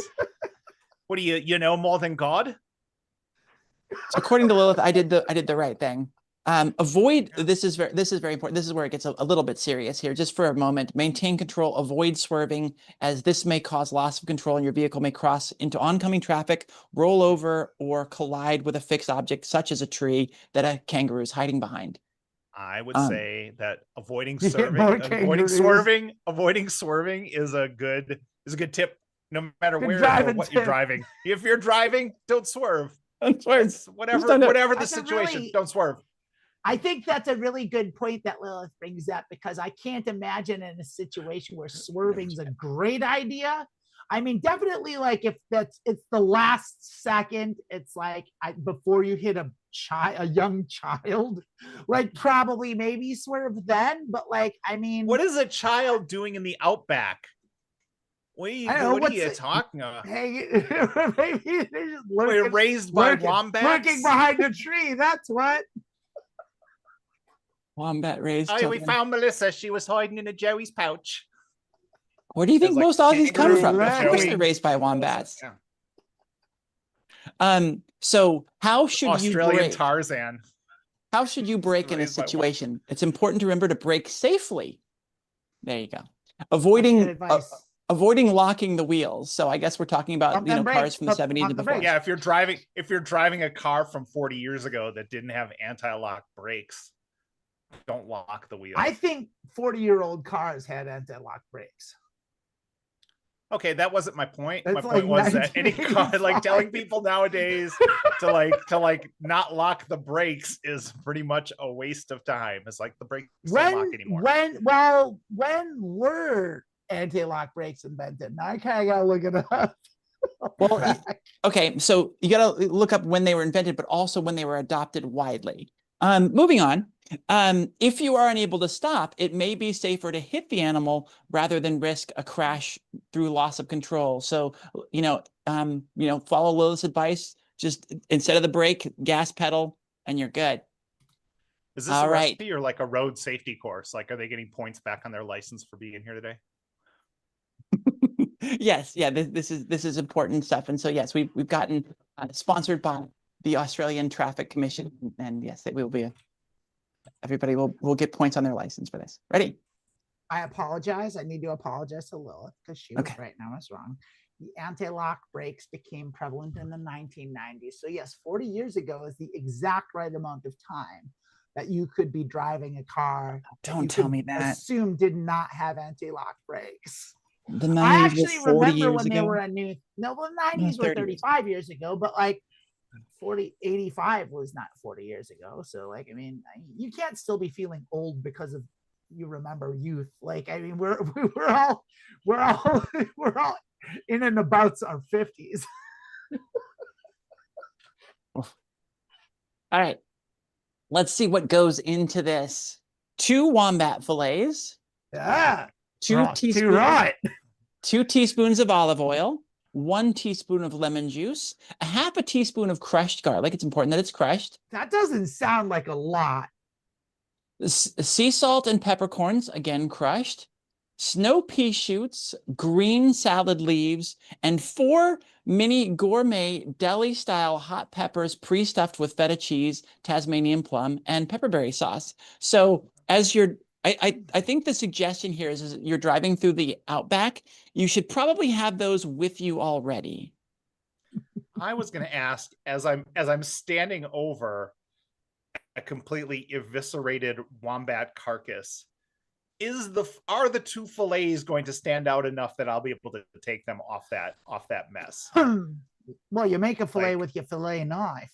What do you know more than God? So according to Lilith, I did the right thing. Avoid, this is very important. This is where it gets a little bit serious here. Just for a moment, maintain control, avoid swerving, as this may cause loss of control and your vehicle may cross into oncoming traffic, roll over, or collide with a fixed object such as a tree that a kangaroo is hiding behind. I would say that avoiding swerving is a good tip, no matter where or what you're driving. If you're driving, don't swerve. Don't swerve. Whatever the situation, don't swerve. I think that's a really good point that Lilith brings up, because I can't imagine in a situation where swerving is a great idea. I mean, definitely, like if it's the last second, it's like before you hit a young child, like probably maybe swerve then. But like, I mean, what is a child doing in the outback? What are you talking about? Hey, maybe they're just we're raised by wombats, lurking behind a tree. That's what. Wombat raised. Oh, we found Melissa. She was hiding in a Joey's pouch. Where do you think most Aussies come from? Of course, they're raised by wombats. Yeah. So how should Australian Tarzan? How should you brake in a situation? It's important to remember to brake safely. There you go. Avoiding locking the wheels. So I guess we're talking about cars from the 70s and before. Yeah, if you're driving a car from 40 years ago that didn't have anti-lock brakes, don't lock the wheels. I think 40-year-old cars had anti-lock brakes. Okay, that wasn't my point. My point was that any car, like telling people nowadays to not lock the brakes is pretty much a waste of time. It's like the brakes don't lock anymore. When were anti-lock brakes invented? Now I kind of gotta look it up. Well, okay, so you gotta look up when they were invented, but also when they were adopted widely. Moving on. If you are unable to stop, it may be safer to hit the animal rather than risk a crash through loss of control. So, follow Lilith's advice. Just instead of the brake, gas pedal, and you're good. Is this a recipe or like a road safety course? Like, are they getting points back on their license for being here today? Yes, yeah. This is important stuff, and so yes, we've gotten sponsored by the Australian Traffic Commission, and yes, it will be. Everybody will get points on their license for this. Ready? I apologize. I need to apologize to Lilith because she was Okay. right and I was wrong. The anti-lock brakes became prevalent in the 1990s. So yes, 40 years ago is the exact right amount of time that you could be driving a car. Don't tell me that. Assume did not have anti-lock brakes. The 90s I actually were 40 remember years when ago. they were a new. No, the 90s were 30 35 years ago, but like 85 was not 40 years ago. So like, I mean, you can't still be feeling old because of you remember youth. Like, I mean, we're all in and about our 50s. All right. Let's see what goes into this. 2 wombat fillets. Yeah. 2 teaspoons. Right. 2 teaspoons of olive oil. 1 teaspoon of lemon juice. A half a teaspoon of crushed garlic. It's important that it's crushed. That doesn't sound like a lot. Sea salt and peppercorns, again crushed. Snow pea shoots, green salad leaves, and 4 mini gourmet deli-style hot peppers pre-stuffed with feta cheese, Tasmanian plum, and pepperberry sauce. So as you're, I think the suggestion here is you're driving through the Outback, you should probably have those with you already. I was going to ask, as I'm standing over a completely eviscerated wombat carcass, are the 2 fillets going to stand out enough that I'll be able to take them off that mess? Well, you make a fillet with your fillet knife.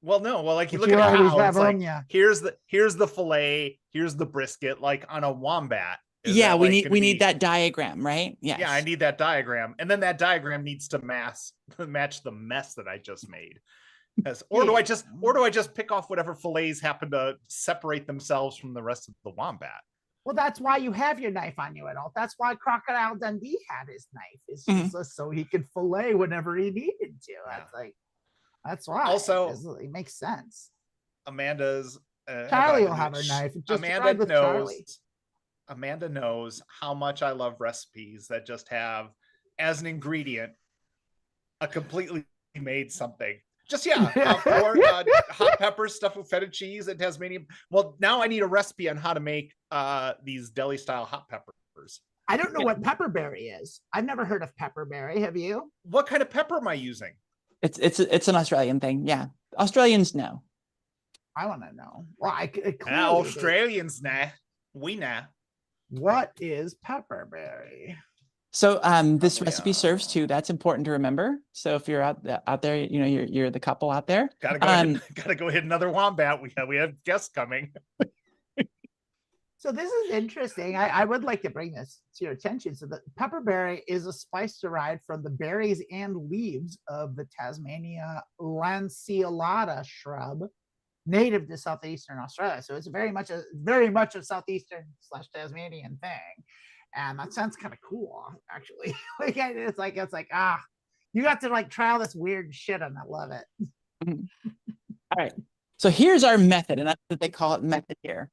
Well, no. Well, like you look you at always how have it's like, on ya. here's the fillet, here's the brisket. Like on a wombat. Yeah, we need that diagram, right? Yes. Yeah, I need that diagram, and then that diagram needs to match the mess that I just made. Or do I just pick off whatever fillets happen to separate themselves from the rest of the wombat? Well, that's why you have your knife on you at all. That's why Crocodile Dundee had his knife. It's just so he could fillet whenever he needed to. That's why. Also, it makes sense. Amanda's Charlie will have her knife. Just Amanda knows how much I love recipes that just have as an ingredient a completely made something. Just hot peppers stuffed with feta cheese and Tasmanian. Well, now I need a recipe on how to make these deli style hot peppers. I don't know what pepperberry is. I've never heard of pepperberry. Have you? What kind of pepper am I using? It's an Australian thing. Yeah, Australians know. I want to know. Well, Australians nah. We nah. What is pepperberry? So this recipe serves 2. That's important to remember. So if you're out there, you know, you're the couple out there. Gotta go hit another wombat. We have guests coming. So this is interesting. I would like to bring this to your attention. So the pepperberry is a spice derived from the berries and leaves of the Tasmania lanceolata shrub, native to southeastern Australia. So it's very much a southeastern / Tasmanian thing. And that sounds kind of cool, actually. it's like you got to like try all this weird shit, and I love it. All right. So here's our method, and that's what they call it method here.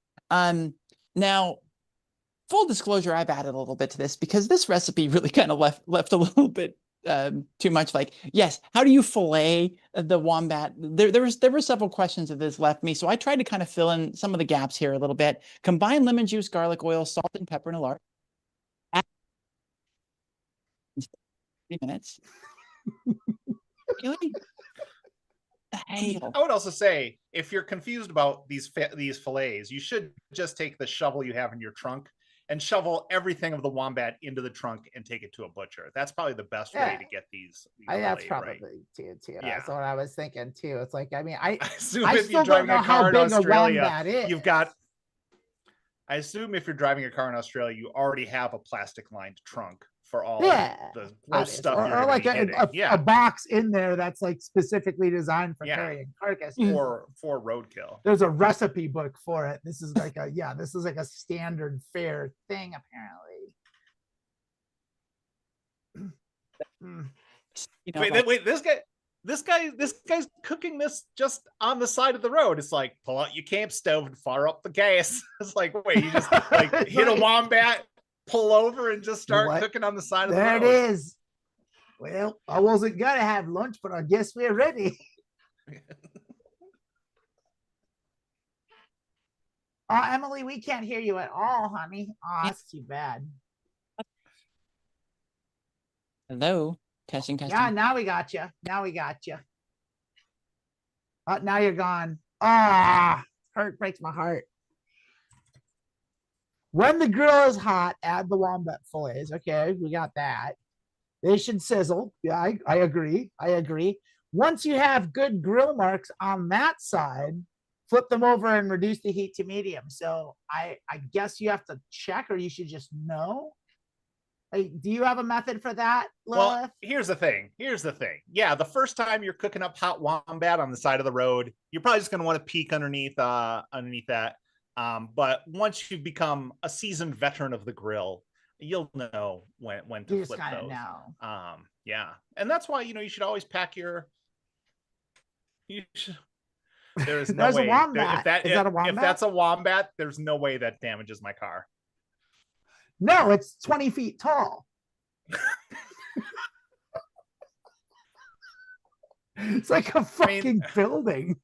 Now, full disclosure, I've added a little bit to this because this recipe really kind of left a little bit too much. Like, yes, how do you fillet the wombat? There were several questions that this left me, so I tried to kind of fill in some of the gaps here a little bit. Combine lemon juice, garlic oil, salt, and pepper in a large. 3 minutes. Really? I would also say, if you're confused about these fillets, you should just take the shovel you have in your trunk and shovel everything of the wombat into the trunk and take it to a butcher. That's probably the best way to get these that's probably right. too. Yeah. That's what I was thinking too. It's like, I mean, I assume I if you're still don't driving know a how car in big a Australia, wombat is. I assume if you're driving a car in Australia, you already have a plastic lined trunk for all the gross stuff. Or like a box in there that's like specifically designed for carrying carcass for roadkill. There's a recipe book for it. This is like a standard fare thing apparently. Wait, this guy's cooking this just on the side of the road. It's like, pull out your camp stove and fire up the gas. It's like, wait, you just like hit a wombat, pull over, and just start cooking on the side of the road. There it is. Well, I wasn't gonna have lunch, but I guess we're ready. Emily, we can't hear you at all, honey. Oh, that's too bad. Hello, testing. Yeah, now we got you. Now we got you. Oh, now you're gone. Ah, hurt breaks my heart. When the grill is hot, add the wombat fillets. Okay, we got that. They should sizzle. Yeah, I agree. I agree. Once you have good grill marks on that side, flip them over and reduce the heat to medium. So I guess you have to check, or you should just know. Like, do you have a method for that, Lilith? Well, here's the thing. Yeah, the first time you're cooking up hot wombat on the side of the road, you're probably just going to want to peek underneath that. But once you become a seasoned veteran of the grill, you'll know when to flip those. Know. Yeah, and that's why you should always pack your. There is no way. If that's a wombat, there's no way that damages my car. No, it's 20 feet tall. It's like a fucking building.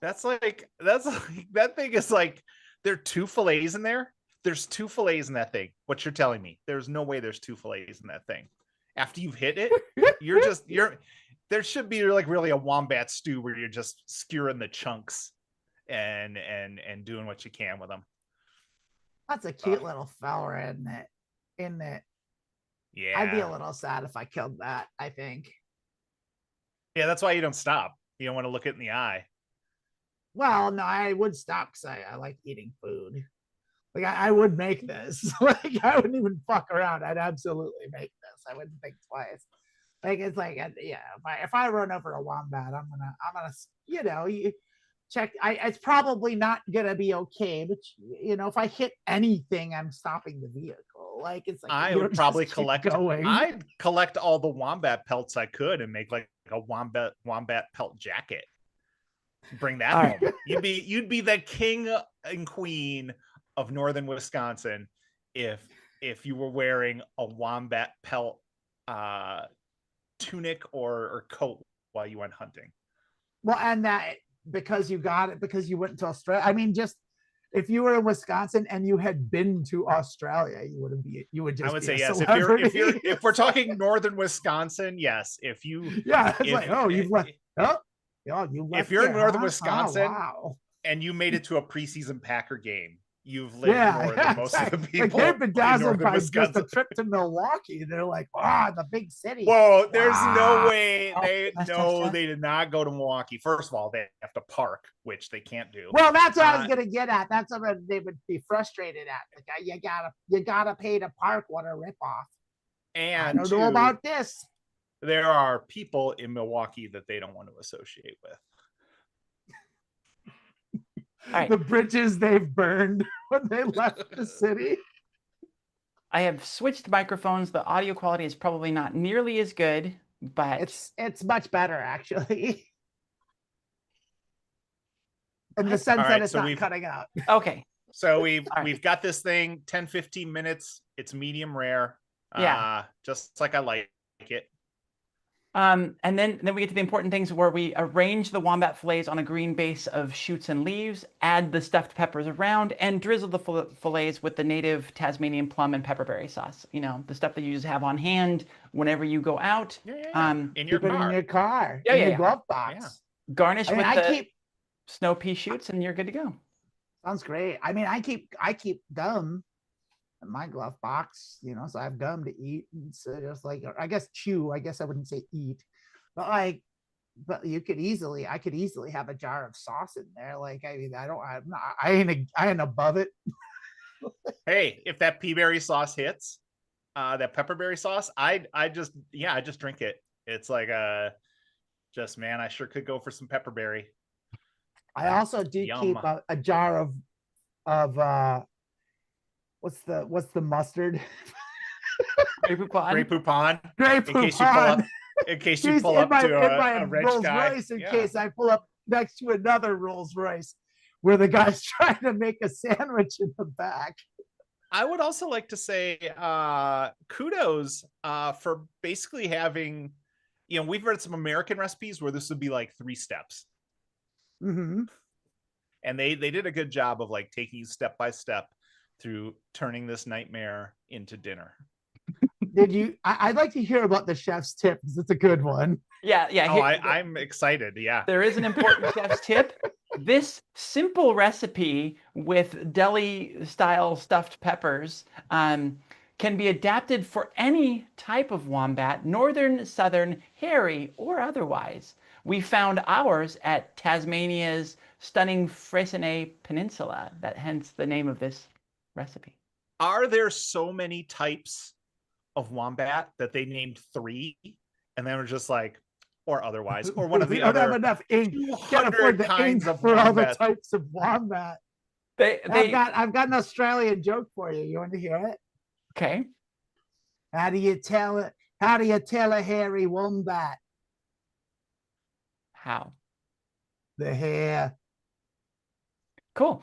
That's like that thing is like there are 2 fillets in there. There's 2 fillets in that thing. What you're telling me? There's no way there's 2 fillets in that thing. After you've hit it, there should be like really a wombat stew where you're just skewering the chunks and doing what you can with them. That's a cute little fella, isn't it? Yeah. I'd be a little sad if I killed that, I think. Yeah, that's why you don't stop. You don't want to look it in the eye. Well, no, I would stop because I like eating food. Like I would make this. Like I wouldn't even fuck around. I'd absolutely make this. I wouldn't think twice. Like it's like, yeah, if I run over a wombat, I'm gonna you check. It's probably not gonna be okay, but if I hit anything, I'm stopping the vehicle. Like it's like I would probably collect. I'd collect all the wombat pelts I could and make like a wombat pelt jacket. Bring that home. You'd be the king and queen of northern Wisconsin if you were wearing a wombat pelt tunic or coat while you went hunting. Well, and that because you got it because you went to Australia. I mean, just if you were in Wisconsin and you had been to Australia, you would just. I would say yes. If we're talking northern Wisconsin, yes. If you you've left. You left. If you're in northern huh? Wisconsin and you made it to a preseason Packer game, you've lived more than most of the people. Like they've been dazzled by just a trip to Milwaukee. They're like, the big city. Whoa, there's no way they did not go to Milwaukee. First of all, they have to park, which they can't do. Well, that's what I was gonna get at. That's what they would be frustrated at. Like, you gotta pay to park. What a ripoff. And I don't know about this. There are people in Milwaukee that they don't want to associate with. Right. The bridges they've burned when they left the city. I have switched microphones. The audio quality is probably not nearly as good, but it's much better actually. In the sense that it's not cutting out. Okay. So we've got this thing 10-15 minutes. It's medium rare. Just like I like it. And then we get to the important things where we arrange the wombat fillets on a green base of shoots and leaves, add the stuffed peppers around, and drizzle the fillets with the native Tasmanian plum and pepperberry sauce. The stuff that you just have on hand whenever you go out. In your car. Yeah, in your glove box. Yeah. Garnish with the snow pea shoots, and you're good to go. Sounds great. I mean, I keep gum in my glove box, so I have gum to eat. And so just like, I guess chew, I guess I wouldn't say eat, but I could easily have a jar of sauce in there. Like, I mean, I ain't above it. Hey, if that peaberry sauce hits, that pepperberry sauce, I just drink it. It's like man, I sure could go for some pepperberry. I also do keep a jar of what's the mustard? Grey Poupon. In case you pull up to a rich Rolls guy. Royce case I pull up next to another Rolls Royce where the guy's trying to make a sandwich in the back. I would also like to say kudos for basically having, we've read some American recipes where this would be like 3 steps. Mm-hmm. And they did a good job of like taking you step by step through turning this nightmare into dinner. Did you? I'd like to hear about the chef's tip because it's a good one. Yeah. Oh, I'm excited. Yeah. There is an important chef's tip. This simple recipe with deli-style stuffed peppers can be adapted for any type of wombat, northern, southern, hairy, or otherwise. We found ours at Tasmania's stunning Freycinet Peninsula. That hence the name of this recipe. Are there so many types of wombat that they named 3, and then were just like, or otherwise, or one of the We don't have other enough ink. Can't 200 afford the kinds ink of for all the wombat? types of wombat. I've got an Australian joke for you. You want to hear it? Okay. How do you tell it? How do you tell a hairy wombat? How? The hair. Cool.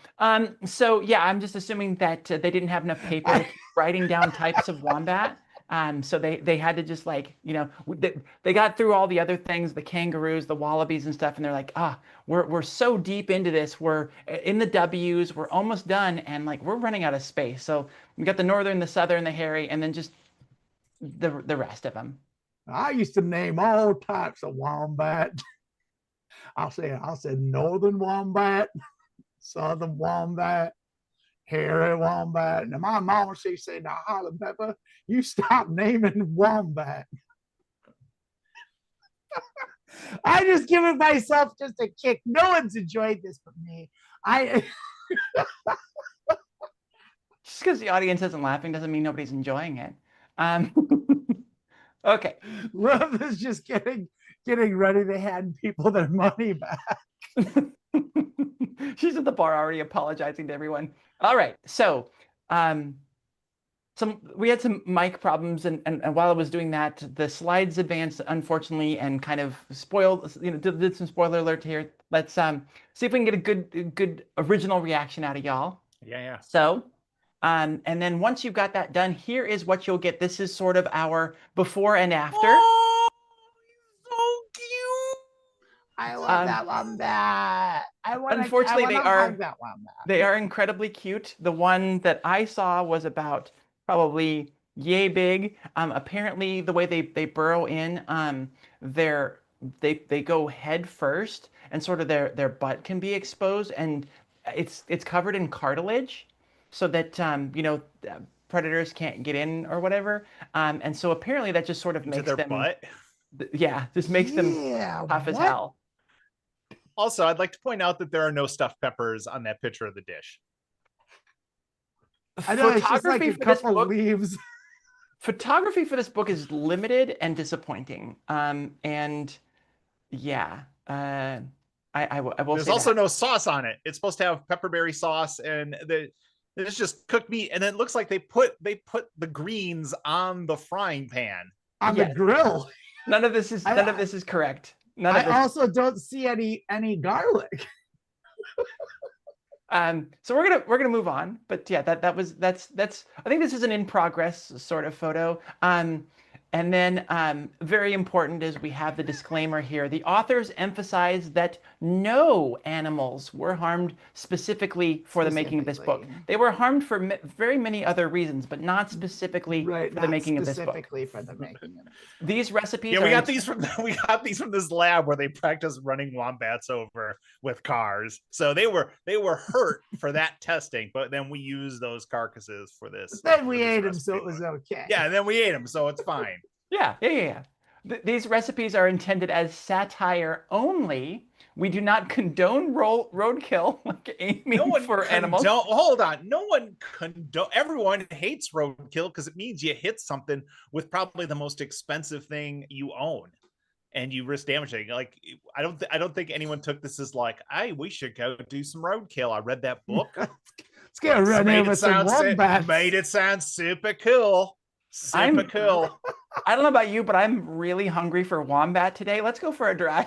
So yeah, I'm just assuming that they didn't have enough paper to keep writing down types of wombat. So they had to just like, you know, they got through all the other things, the kangaroos, the wallabies and stuff, and they're like, we're so deep into this, we're in the W's, we're almost done, and like we're running out of space. So we got the northern, the southern, the hairy, and then just the rest of them. I used to name all types of wombat. I'll say northern wombat, southern wombat, hairy wombat. And my mama, she said, now, Holly Pepper, you stop naming wombat. I just given myself just a kick. No one's enjoyed this but me. Just because the audience isn't laughing doesn't mean nobody's enjoying it. Okay. Love is just getting ready to hand people their money back. She's at the bar already apologizing to everyone. All right. So we had some mic problems, and while I was doing that, the slides advanced, unfortunately, and kind of spoiled, you know, did some spoiler alert here. Let's see if we can get a good original reaction out of y'all. Yeah. So and then once you've got that done, here is what you'll get. This is sort of our before and after. Oh, so cute. I love that wombat. Unfortunately, they are incredibly cute. The one that I saw was about probably yay big. Apparently, the way they burrow in, they go head first, and sort of their butt can be exposed, and it's covered in cartilage, so that you know, predators can't get in or whatever. And so apparently that just sort of makes their them butt. Yeah, just makes them tough as hell. Also, I'd like to point out that there are no stuffed peppers on that picture of the dish. I know, it's just like a couple leaves. Photography for this book is limited and disappointing. And yeah, I will There's also no sauce on it. It's supposed to have pepperberry sauce, and it's just cooked meat. And it looks like they put the greens on the frying pan, on the grill. None of this is correct. I also don't see any garlic. So we're gonna move on, but yeah, that's I think this is an in progress sort of photo. And then very important is we have the disclaimer here. The authors emphasize that no animals were harmed specifically for the making of this book. They were harmed for very many other reasons, but not specifically for the making of this book. Specifically for the making of this book. These recipes. Yeah, we got these from this lab where they practice running wombats over with cars. So they were hurt for that testing, but then we used those carcasses for this. Then we ate them, so it was okay. Yeah, and then we ate them, so it's fine. Yeah. These recipes are intended as satire only. We do not condone roadkill, like aiming for animals. Hold on. No one everyone hates roadkill because it means you hit something with probably the most expensive thing you own, and you risk damaging. Like, I don't think anyone took this as like, we should go do some roadkill. I read that book. Let's get run in with some wombats. Made it sound super cool. Super cool. I don't know about you, but I'm really hungry for wombat today. Let's go for a drive.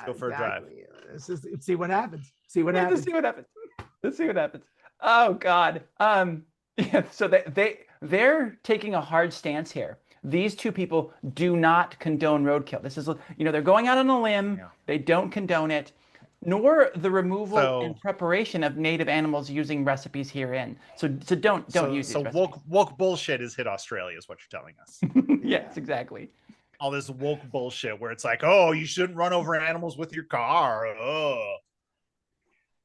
Go for a drive. Let's see what happens. Let's see what happens. Oh God. Yeah, so they're taking a hard stance here. These two people do not condone roadkill. This is, they're going out on a limb. Yeah. They don't condone it. nor the removal and So- preparation of native animals using recipes herein. So don't use these recipes. woke bullshit has hit Australia, is what you're telling us. Yes, exactly. All this woke bullshit where it's like, oh, you shouldn't run over animals with your car. Oh.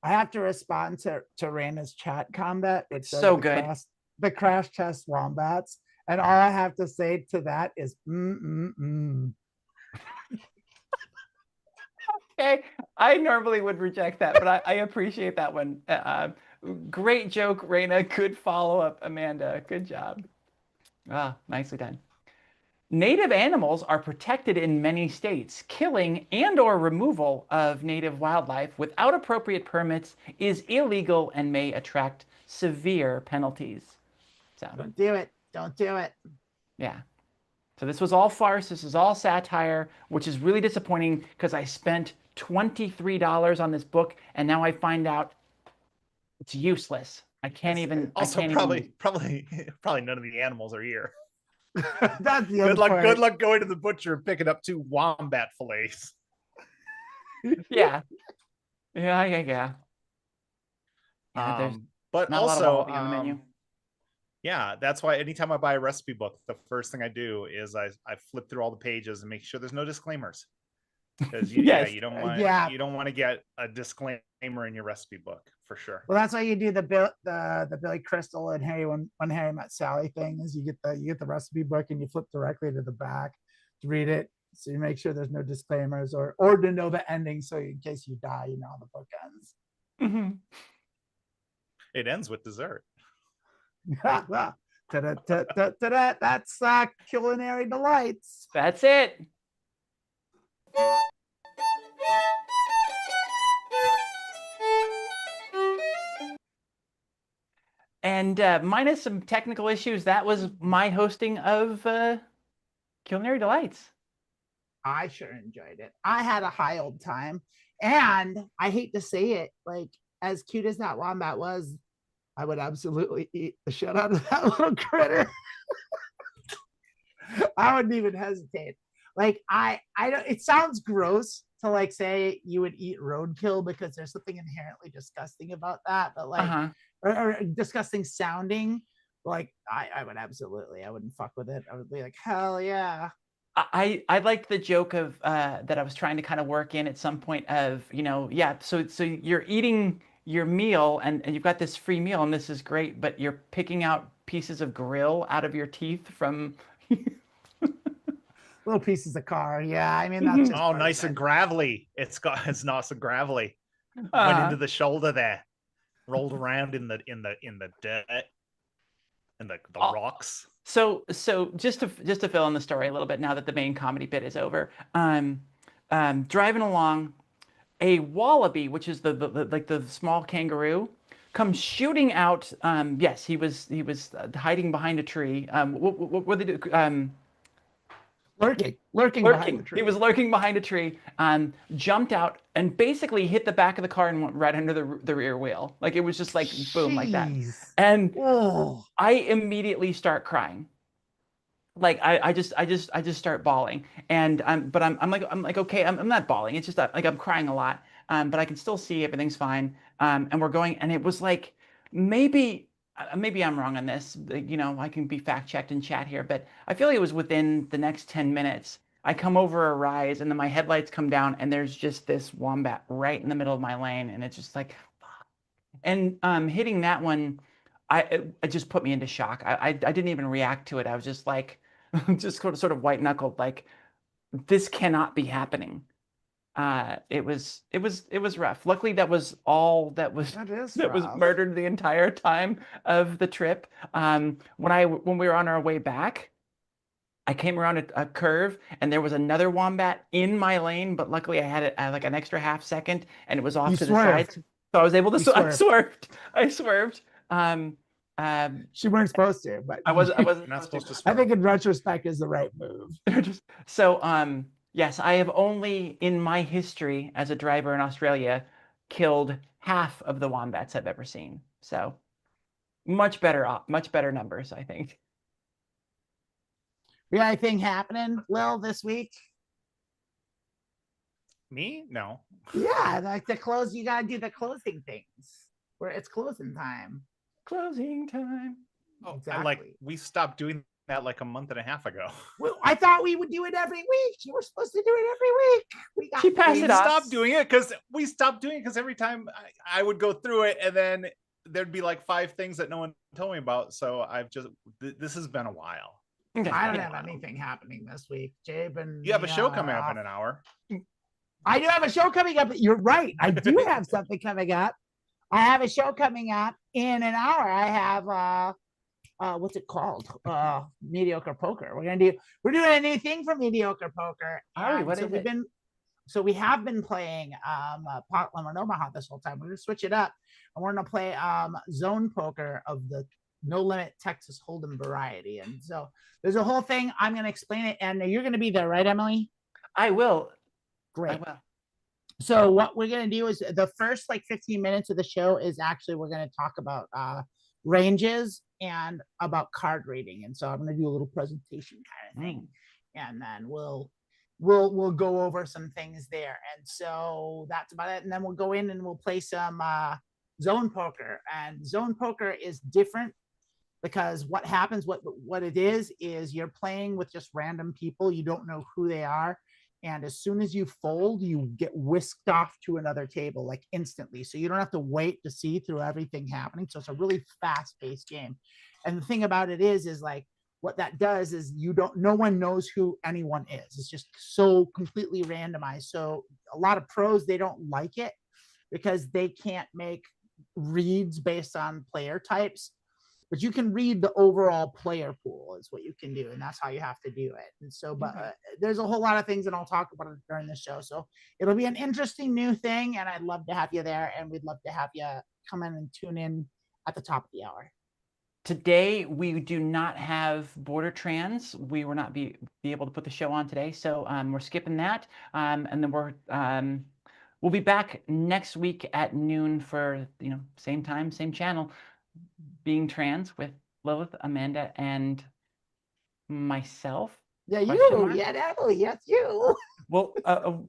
I have to respond to Raina's chat comment. It's so good. The crash test wombats. And all I have to say to that is Okay, I normally would reject that, but I appreciate that one. Great joke, Raina. Good follow-up, Amanda. Good job. Ah, nicely done. Native animals are protected in many states. Killing and/or removal of native wildlife without appropriate permits is illegal and may attract severe penalties. So, don't do it. Don't do it. yeah. So this was all farce. This is all satire, which is really disappointing because I spent $23 on this book and now I find out it's useless. I can't even. Also, I can't probably none of the animals are here. That's the Good other luck. part. Good luck going to the butcher and picking up 2 wombat fillets. Yeah. Yeah. There's But not a lot of also, wallaby on the menu. yeah, that's why anytime I buy a recipe book, the first thing I do is I flip through all the pages and make sure there's no disclaimers. Because Yes. you don't want you don't want to get a disclaimer in your recipe book for sure. Well, that's why you do the Billy Crystal and Harry when Harry Met Sally thing is you get the recipe book and you flip directly to the back to read it. So you make sure there's no disclaimers or to know the ending. So in case you die, you know how the book ends. Mm-hmm. It ends with dessert. That's Culinary Delights. That's it. And minus some technical issues, that was my hosting of Culinary Delights. I sure enjoyed it. I had a high old time. And I hate to say it, like as cute as that wombat was, I would absolutely eat the shit out of that little critter. I wouldn't even hesitate. Like I don't, it sounds gross to like say you would eat roadkill because there's something inherently disgusting about that, but like or disgusting sounding. Like I would absolutely, I wouldn't fuck with it. I would be like, hell yeah. I liked the joke of that I was trying to kind of work in at some point of, so you're eating your meal and you've got this free meal and this is great, but you're picking out pieces of grill out of your teeth from little pieces of car. Yeah, I mean that's just nice and gravelly. It's nice and gravelly. Went into the shoulder there, rolled around in the dirt and the rocks. So just to fill in the story a little bit now that the main comedy bit is over, driving along, a wallaby, which is the small kangaroo, comes shooting out. Yes, he was hiding behind a tree. What did they do? Lurking behind the tree. He was lurking behind a tree, jumped out and basically hit the back of the car and went right under the rear wheel. Like it was just like boom, like that. And I immediately start crying. Like I just start bawling. And I'm like okay, I'm not bawling. It's just like I'm crying a lot. But I can still see everything's fine. And we're going, and it was like maybe I'm wrong on this. I can be fact checked in chat here, but I feel like it was within the next 10 minutes. I come over a rise and then my headlights come down and there's just this wombat right in the middle of my lane. And it's just like, fuck. And hitting that one, it just put me into shock. I didn't even react to it. I was just like, just sort of white knuckled, like this cannot be happening. It was rough. Luckily, that was all that was murdered the entire time of the trip. When we were on our way back, I came around a curve and there was another wombat in my lane, but luckily I had it like an extra half second and it was off to the side, so I was able to. I swerved. She weren't supposed to, but I wasn't not supposed to. I think in retrospect is the right move. So yes, I have only in my history as a driver in Australia killed half of the wombats I've ever seen. So much better numbers, I think. We got anything happening, Lil, this week? Me? No. Yeah, like the close. You gotta do the closing things where it's closing time. Closing time. Oh, Exactly. we stopped doing that like a month and a half ago. Well, I thought we would do it every week. You were supposed to do it every week. We got She passed We it off. stopped doing it because every time I would go through it and then there'd be like 5 things that no one told me about. So I've just this has been a while. Okay. I don't have anything happening this week. Jabe and You have a me show are coming up off. in an hour. I do have a show coming up. You're right. I do have something coming up. I have a show coming up in an hour. I have what's it called? Mediocre Poker. We're doing a new thing for Mediocre Poker. Are we? And What so is we've it? we have been playing Portland and Omaha this whole time. We're gonna switch it up and we're gonna play zone poker of the no limit Texas Hold'em variety. And so there's a whole thing. I'm gonna explain it, and you're gonna be there, right, Emily? I will. Great. I will. So what we're going to do is the first like 15 minutes of the show is actually we're going to talk about ranges and about card reading. And so I'm going to do a little presentation kind of thing. And then we'll go over some things there. And so that's about it. And then we'll go in and we'll play some zone poker. And zone poker is different because what happens, what it is you're playing with just random people. You don't know who they are. And as soon as you fold, you get whisked off to another table like instantly. So you don't have to wait to see through everything happening. So it's a really fast-paced game. And the thing about it is like what that does is no one knows who anyone is. It's just so completely randomized. So a lot of pros, they don't like it because they can't make reads based on player types. But you can read the overall player pool is what you can do. And that's how you have to do it. And so, but there's a whole lot of things and I'll talk about it during the show. So it'll be an interesting new thing. And I'd love to have you there. And we'd love to have you come in and tune in at the top of the hour. Today, we do not have Border Trans. We will not be able to put the show on today. So we're skipping that. And then we'll be back next week at noon for, same time, same channel. Being Trans with Lilith, Amanda, and myself. Yeah, you. Yeah, Emily. Yes, you. Well,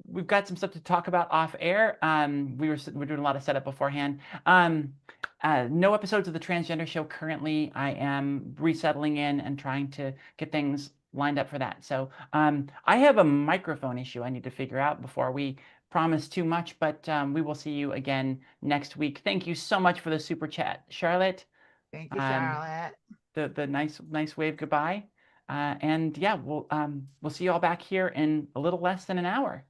we've got some stuff to talk about off air. We're doing a lot of setup beforehand. No episodes of the Transgender Show currently. I am resettling in and trying to get things lined up for that. So I have a microphone issue I need to figure out before we promise too much, but we will see you again next week. Thank you so much for the super chat, Charlotte. Thank you, Charlotte. The nice wave goodbye. And yeah, we'll see you all back here in a little less than an hour.